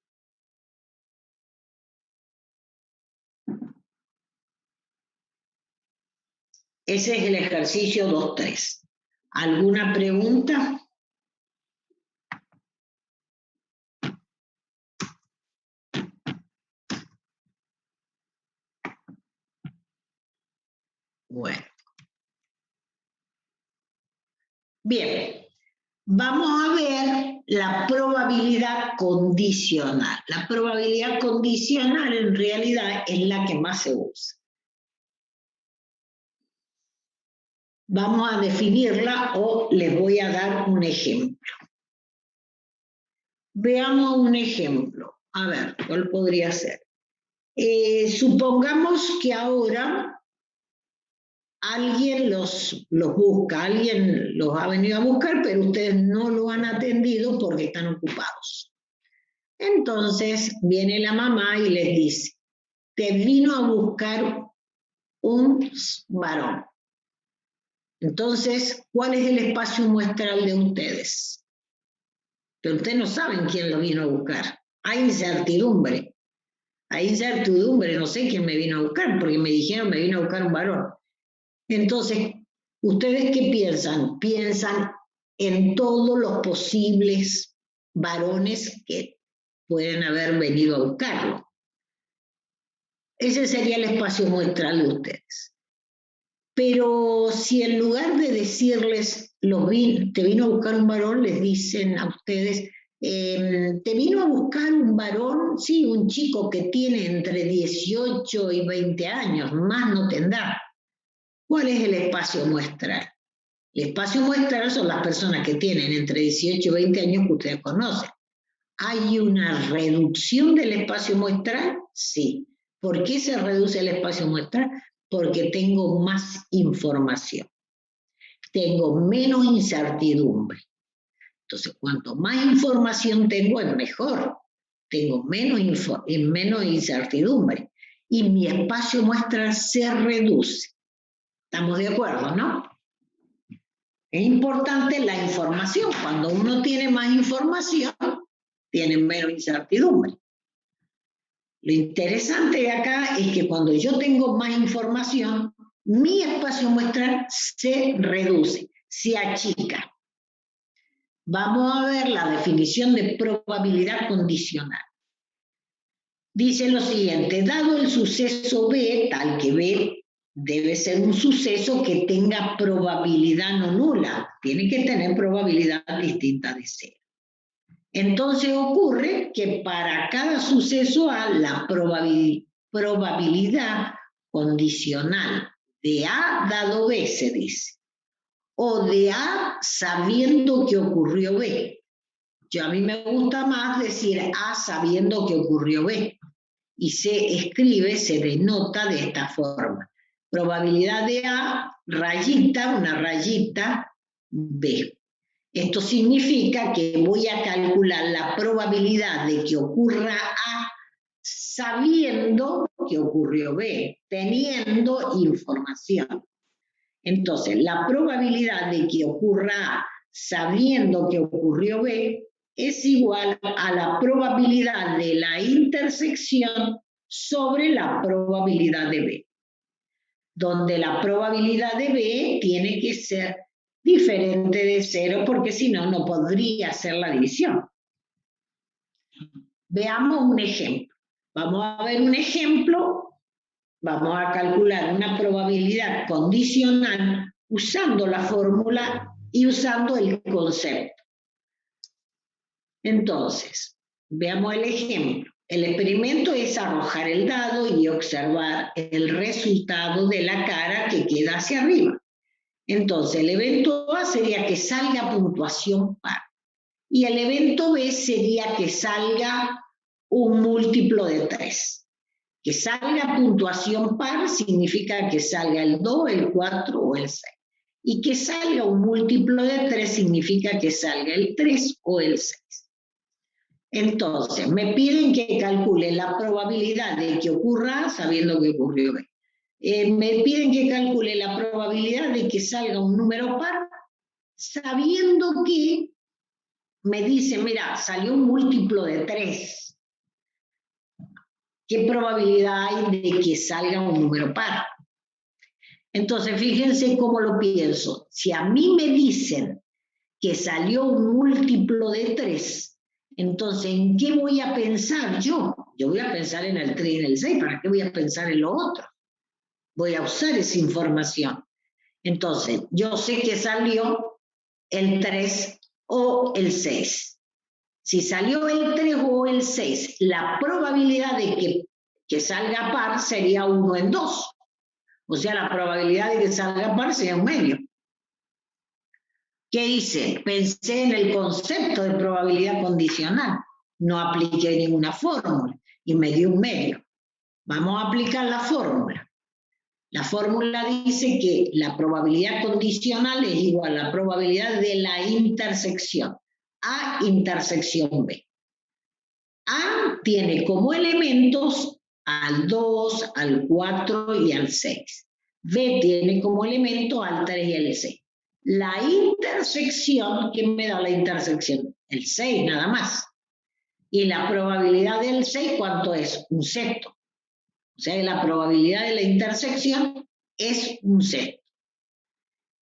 Ese es el ejercicio 2.3. ¿Alguna pregunta? Bueno. Bien. Vamos a ver la probabilidad condicional. La probabilidad condicional en realidad es la que más se usa. Vamos a definirla o les voy a dar un ejemplo. Veamos un ejemplo. A ver, ¿cuál podría ser? Supongamos que ahora alguien los busca, alguien los ha venido a buscar, pero ustedes no lo han atendido porque están ocupados. Entonces viene la mamá y les dice, te vino a buscar un varón. Entonces, ¿cuál es el espacio muestral de ustedes? Pero ustedes no saben quién lo vino a buscar. Hay incertidumbre. Hay incertidumbre, no sé quién me vino a buscar, porque me dijeron me vino a buscar un varón. Entonces, ¿ustedes qué piensan? Piensan en todos los posibles varones que pueden haber venido a buscarlo. Ese sería el espacio muestral de ustedes. Pero si en lugar de decirles, te vino a buscar un varón, les dicen a ustedes, te vino a buscar un varón, sí, un chico que tiene entre 18 y 20 años, más no tendrá. ¿Cuál es el espacio muestral? El espacio muestral son las personas que tienen entre 18 y 20 años que ustedes conocen. ¿Hay una reducción del espacio muestral? Sí. ¿Por qué se reduce el espacio muestral? Porque tengo más información. Tengo menos incertidumbre. Entonces, cuanto más información tengo, es mejor. Tengo menos incertidumbre. Y mi espacio muestral se reduce. ¿Estamos de acuerdo, no? Es importante la información. Cuando uno tiene más información, tiene menos incertidumbre. Lo interesante de acá es que cuando yo tengo más información, mi espacio muestral se reduce, se achica. Vamos a ver la definición de probabilidad condicional. Dice lo siguiente, dado el suceso B, tal que B debe ser un suceso que tenga probabilidad no nula, tiene que tener probabilidad distinta de 0. Entonces ocurre que para cada suceso A, la probabilidad condicional de A dado B se dice, o de A sabiendo que ocurrió B. A mí me gusta más decir A sabiendo que ocurrió B. Y se escribe, se denota de esta forma. Probabilidad de A, rayita, una rayita, B. Esto significa que voy a calcular la probabilidad de que ocurra A sabiendo que ocurrió B, teniendo información. Entonces, la probabilidad de que ocurra A sabiendo que ocurrió B es igual a la probabilidad de la intersección sobre la probabilidad de B, donde la probabilidad de B tiene que ser diferente de 0 porque si no, no podría hacer la división. Veamos un ejemplo. Vamos a ver un ejemplo. Vamos a calcular una probabilidad condicional usando la fórmula y usando el concepto. Entonces, veamos el ejemplo. El experimento es arrojar el dado y observar el resultado de la cara que queda hacia arriba. Entonces, el evento A sería que salga puntuación par. Y el evento B sería que salga un múltiplo de 3. Que salga puntuación par significa que salga el 2, el 4 o el 6. Y que salga un múltiplo de 3 significa que salga el 3 o el 6. Entonces, me piden que calcule la probabilidad de que ocurra A sabiendo que ocurrió B. Me piden que calcule la probabilidad de que salga un número par sabiendo que me dice, mira, salió un múltiplo de 3. ¿Qué probabilidad hay de que salga un número par? Entonces, fíjense cómo lo pienso. Si a mí me dicen que salió un múltiplo de 3, entonces, ¿en qué voy a pensar yo? Yo voy a pensar en el 3 y en el 6. ¿Para qué voy a pensar en lo otro? Voy a usar esa información. Entonces, yo sé que salió el 3 o el 6. Si salió el 3 o el 6, la probabilidad de que salga par sería 1 en 2. O sea, la probabilidad de que salga par sería un medio. ¿Qué hice? Pensé en el concepto de probabilidad condicional. No apliqué ninguna fórmula y me dio un medio. Vamos a aplicar la fórmula. La fórmula dice que la probabilidad condicional es igual a la probabilidad de la intersección A intersección B. A tiene como elementos al 2, al 4 y al 6. B tiene como elemento al 3 y al 6. La intersección, ¿qué me da la intersección? El 6 nada más. Y la probabilidad del 6, ¿cuánto es? Un sexto. O sea, la probabilidad de la intersección es un sexto.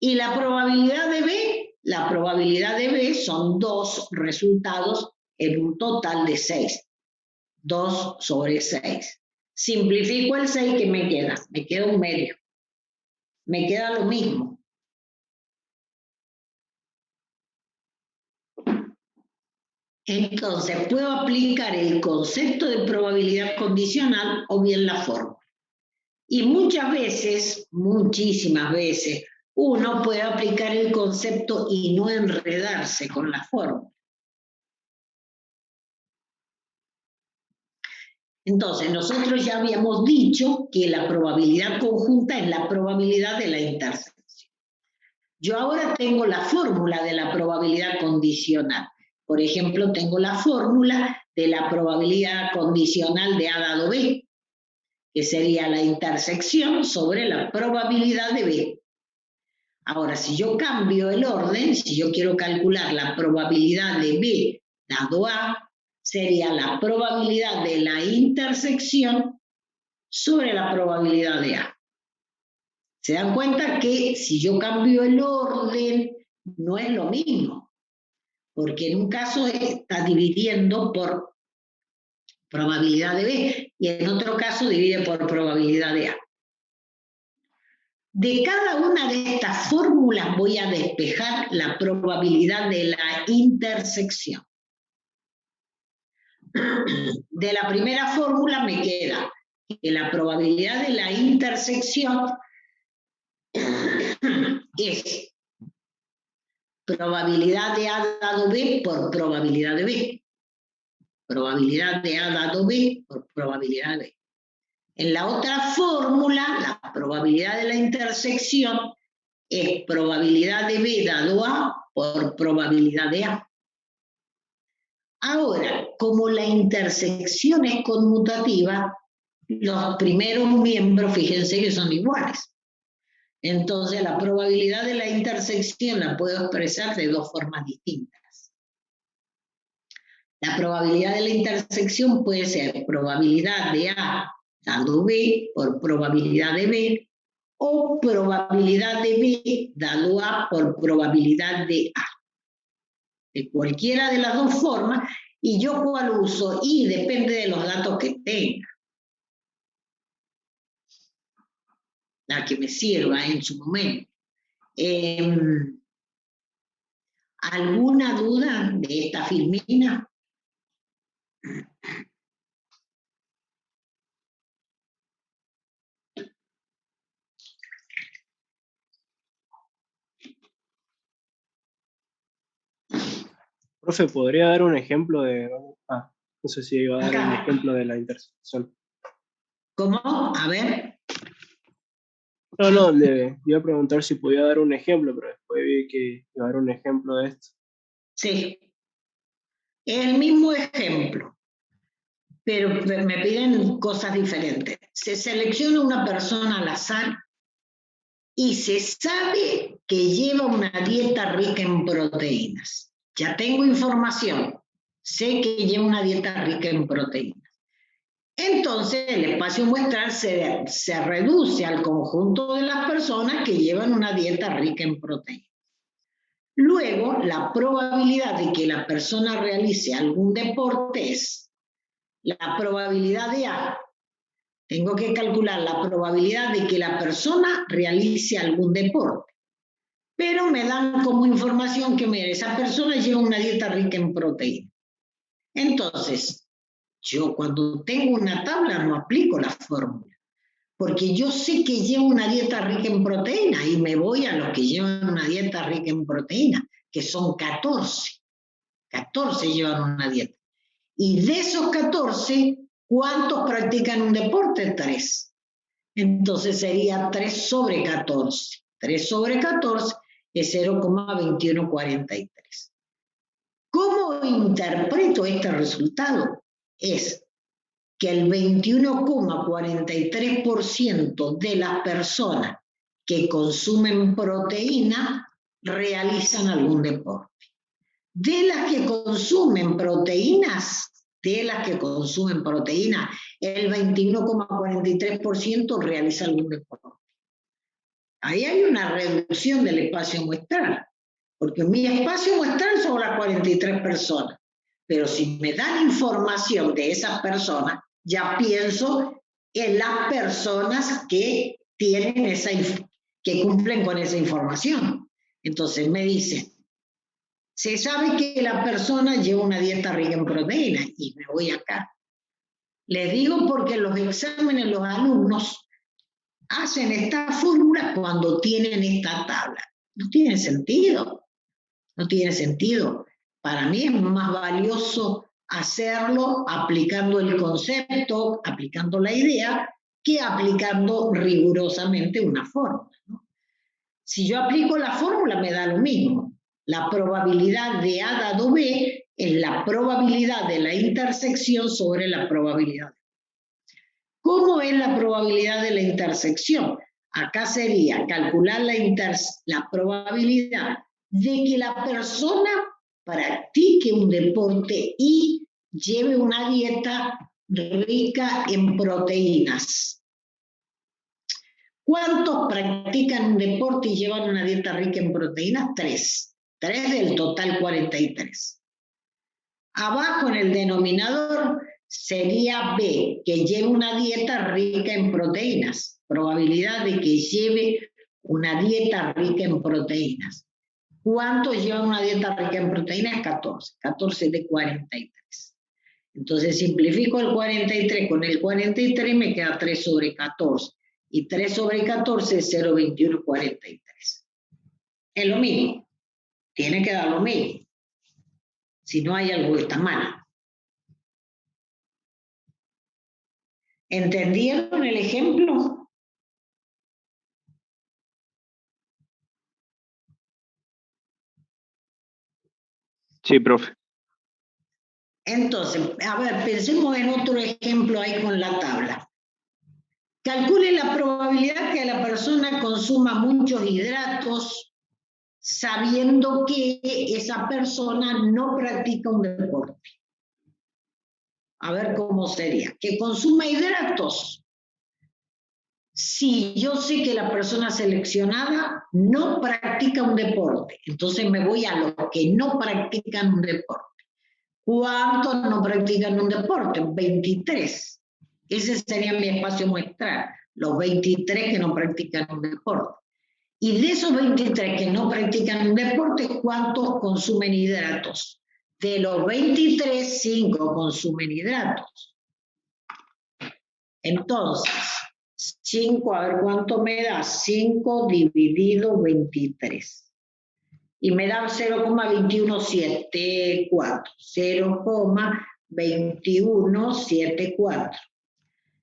Y la probabilidad de B son 2 resultados en un total de 6. 2 sobre 6. Simplifico el 6, ¿qué me queda? Me queda un medio. Me queda lo mismo. Entonces, puedo aplicar el concepto de probabilidad condicional o bien la fórmula. Y muchas veces, muchísimas veces, uno puede aplicar el concepto y no enredarse con la fórmula. Entonces, nosotros ya habíamos dicho que la probabilidad conjunta es la probabilidad de la intersección. Yo ahora tengo la fórmula de la probabilidad condicional. Por ejemplo, tengo la fórmula de la probabilidad condicional de A dado B, que sería la intersección sobre la probabilidad de B. Ahora, si yo cambio el orden, si yo quiero calcular la probabilidad de B dado A, sería la probabilidad de la intersección sobre la probabilidad de A. ¿Se dan cuenta que si yo cambio el orden, no es lo mismo? Porque en un caso está dividiendo por probabilidad de B y en otro caso divide por probabilidad de A. De cada una de estas fórmulas voy a despejar la probabilidad de la intersección. De la primera fórmula me queda que la probabilidad de la intersección es probabilidad de A dado B por probabilidad de B. Probabilidad de A dado B por probabilidad de B. En la otra fórmula, la probabilidad de la intersección es probabilidad de B dado A por probabilidad de A. Ahora, como la intersección es conmutativa, los primeros miembros, fíjense que son iguales. Entonces, la probabilidad de la intersección la puedo expresar de dos formas distintas. La probabilidad de la intersección puede ser probabilidad de A dado B por probabilidad de B o probabilidad de B dado A por probabilidad de A. De cualquiera de las dos formas, y yo cuál uso, y depende de los datos que tenga. La que me sirva en su momento. ¿Alguna duda de esta filmina? Profe, ¿podría dar un ejemplo de... no sé si iba a dar un ejemplo de la intersección. ¿Cómo? A ver. No, le iba a preguntar si podía dar un ejemplo, pero después vi que iba a dar un ejemplo de esto. Sí. El mismo ejemplo, pero me piden cosas diferentes. Se selecciona una persona al azar y se sabe que lleva una dieta rica en proteínas. Ya tengo información. Sé que lleva una dieta rica en proteínas. Entonces, el espacio muestral se reduce al conjunto de las personas que llevan una dieta rica en proteínas. Luego, la probabilidad de que la persona realice algún deporte es la probabilidad de A. Tengo que calcular la probabilidad de que la persona realice algún deporte. Pero me dan como información que esa persona lleva una dieta rica en proteínas. Entonces, yo cuando tengo una tabla no aplico la fórmula, porque yo sé que llevo una dieta rica en proteína y me voy a los que llevan una dieta rica en proteína, que son 14. 14 llevan una dieta. Y de esos 14, ¿cuántos practican un deporte? 3. Entonces sería 3 sobre 14. 3 sobre 14 es 0,2143. ¿Cómo interpreto este resultado? Es que el 21,43% de las personas que consumen proteína realizan algún deporte. De las que consumen proteínas, el 21,43% realiza algún deporte. Ahí hay una reducción del espacio muestral, porque mi espacio muestral son las 43 personas. Pero si me dan información de esas personas, ya pienso en las personas que tienen que cumplen con esa información. Entonces me dicen, se sabe que la persona lleva una dieta rica en proteína, y me voy acá. Les digo porque en los exámenes los alumnos hacen esta fórmula cuando tienen esta tabla. No tiene sentido. No tiene sentido. Para mí es más valioso hacerlo aplicando el concepto, aplicando la idea, que aplicando rigurosamente una fórmula, ¿no? Si yo aplico la fórmula me da lo mismo. La probabilidad de A dado B es la probabilidad de la intersección sobre la probabilidad. ¿Cómo es la probabilidad de la intersección? Acá sería calcular la probabilidad de que la persona practique un deporte y lleve una dieta rica en proteínas. ¿Cuántos practican un deporte y llevan una dieta rica en proteínas? 3. 3 del total 43. Abajo en el denominador sería B, que lleve una dieta rica en proteínas. Probabilidad de que lleve una dieta rica en proteínas. ¿Cuántos llevan una dieta rica en proteínas? 14. 14 de 43. Entonces simplifico el 43 con el 43 me queda 3 sobre 14. Y 3 sobre 14 es 0,2143. Es lo mismo. Tiene que dar lo mismo. Si no hay algo que está mal. ¿Entendieron el ejemplo? Sí, profe. Entonces, a ver, pensemos en otro ejemplo ahí con la tabla. Calcule la probabilidad que la persona consuma muchos hidratos sabiendo que esa persona no practica un deporte. A ver cómo sería. Que consuma hidratos. Si yo sé que la persona seleccionada no practica un deporte, entonces me voy a los que no practican un deporte. ¿Cuántos no practican un deporte? 23. Ese sería mi espacio muestral, los 23 que no practican un deporte. Y de esos 23 que no practican un deporte, ¿cuántos consumen hidratos? De los 23, 5 consumen hidratos. Entonces, 5, a ver cuánto me da. 5 dividido 23. Y me da 0,2174. 0,2174.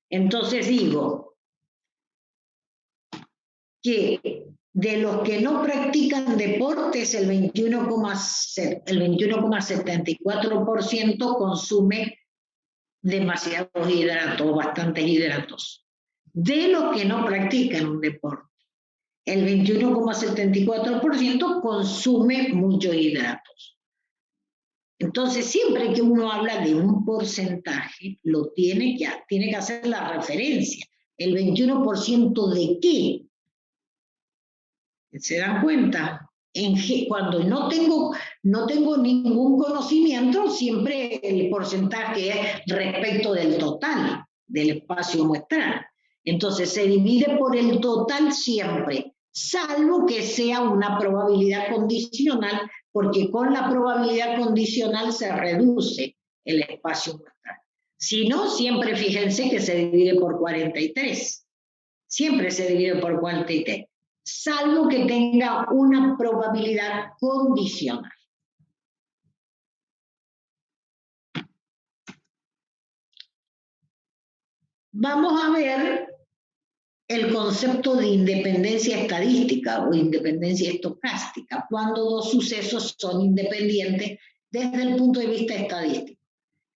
Entonces digo que de los que no practican deportes, el 21,74% consume demasiados hidratos, bastantes hidratos. De los que no practican un deporte, el 21,74% consume muchos hidratos. Entonces, siempre que uno habla de un porcentaje, lo tiene que hacer la referencia. ¿El 21% de qué? ¿Se dan cuenta? Cuando no tengo ningún conocimiento, siempre el porcentaje es respecto del total del espacio muestral. Entonces se divide por el total siempre, salvo que sea una probabilidad condicional, porque con la probabilidad condicional se reduce el espacio muestral. Si no, siempre fíjense que se divide por 43. Siempre se divide por 43. Salvo que tenga una probabilidad condicional. Vamos a ver el concepto de independencia estadística o independencia estocástica, cuando dos sucesos son independientes desde el punto de vista estadístico,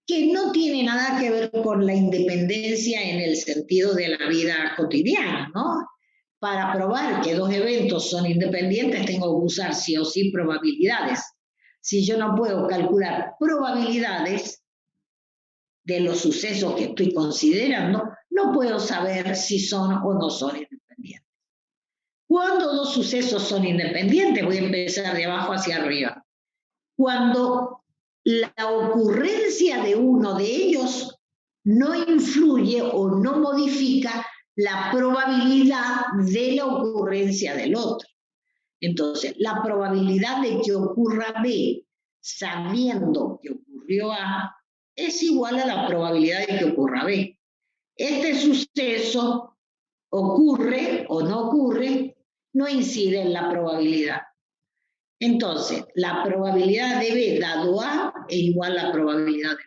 que no tiene nada que ver con la independencia en el sentido de la vida cotidiana, ¿no? Para probar que dos eventos son independientes, tengo que usar sí o sí probabilidades. Si yo no puedo calcular probabilidades de los sucesos que estoy considerando, no puedo saber si son o no son independientes. Cuando dos sucesos son independientes, voy a empezar de abajo hacia arriba. Cuando la ocurrencia de uno de ellos no influye o no modifica la probabilidad de la ocurrencia del otro. Entonces, la probabilidad de que ocurra B, sabiendo que ocurrió A, es igual a la probabilidad de que ocurra B. Este suceso ocurre o no ocurre, no incide en la probabilidad. Entonces, la probabilidad de B dado A es igual a la probabilidad de B.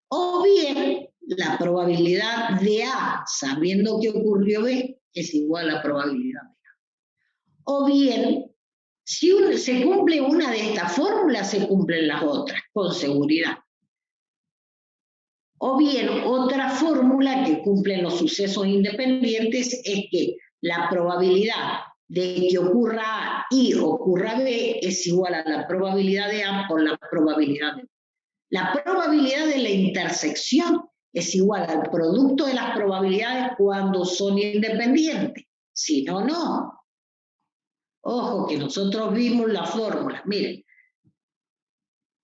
O bien, la probabilidad de A, sabiendo que ocurrió B, es igual a la probabilidad de A. O bien, si se cumple una de estas fórmulas, se cumplen las otras, con seguridad. O bien, otra fórmula que cumplen los sucesos independientes es que la probabilidad de que ocurra A y ocurra B es igual a la probabilidad de A por la probabilidad de B. La probabilidad de la intersección es igual al producto de las probabilidades cuando son independientes. Si no, no. Ojo que nosotros vimos la fórmula. Miren,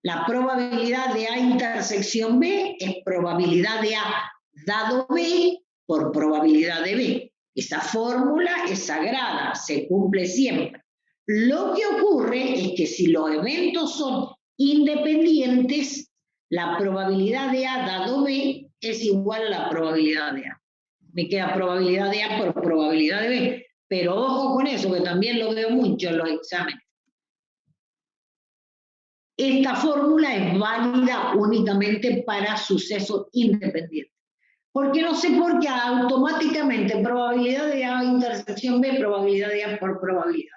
la probabilidad de A intersección B es probabilidad de A dado B por probabilidad de B. Esa fórmula es sagrada, se cumple siempre. Lo que ocurre es que si los eventos son independientes, la probabilidad de A dado B es igual a la probabilidad de A. Me queda probabilidad de A por probabilidad de B. Pero ojo con eso, que también lo veo mucho en los exámenes. Esta fórmula es válida únicamente para sucesos independientes. Porque no sé por qué automáticamente probabilidad de A intersección B, probabilidad de A por probabilidad.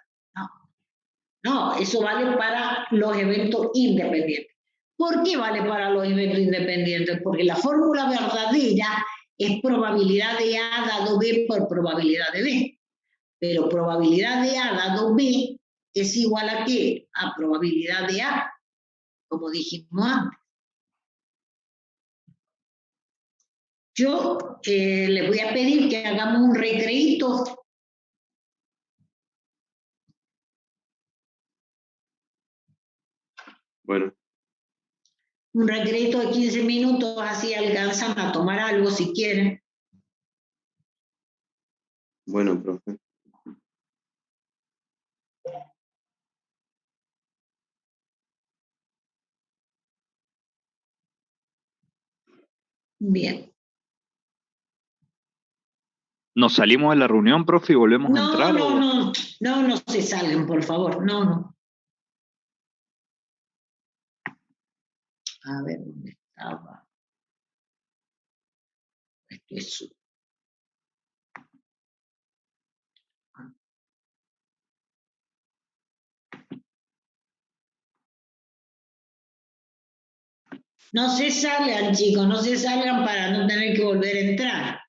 No, eso vale para los eventos independientes. ¿Por qué vale para los eventos independientes? Porque la fórmula verdadera es probabilidad de A dado B por probabilidad de B. Pero probabilidad de A dado B es igual a ¿qué? A probabilidad de A, como dijimos antes. Yo les voy a pedir que hagamos un recreíto. Bueno. Un recreito de 15 minutos, así alcanzan a tomar algo si quieren. Bueno, profe. Bien. ¿Nos salimos de la reunión, profe, y volvemos a entrar? No se salgan, por favor, no. A ver, ¿dónde estaba? Esto es su. No se salgan, chicos, no se salgan para no tener que volver a entrar.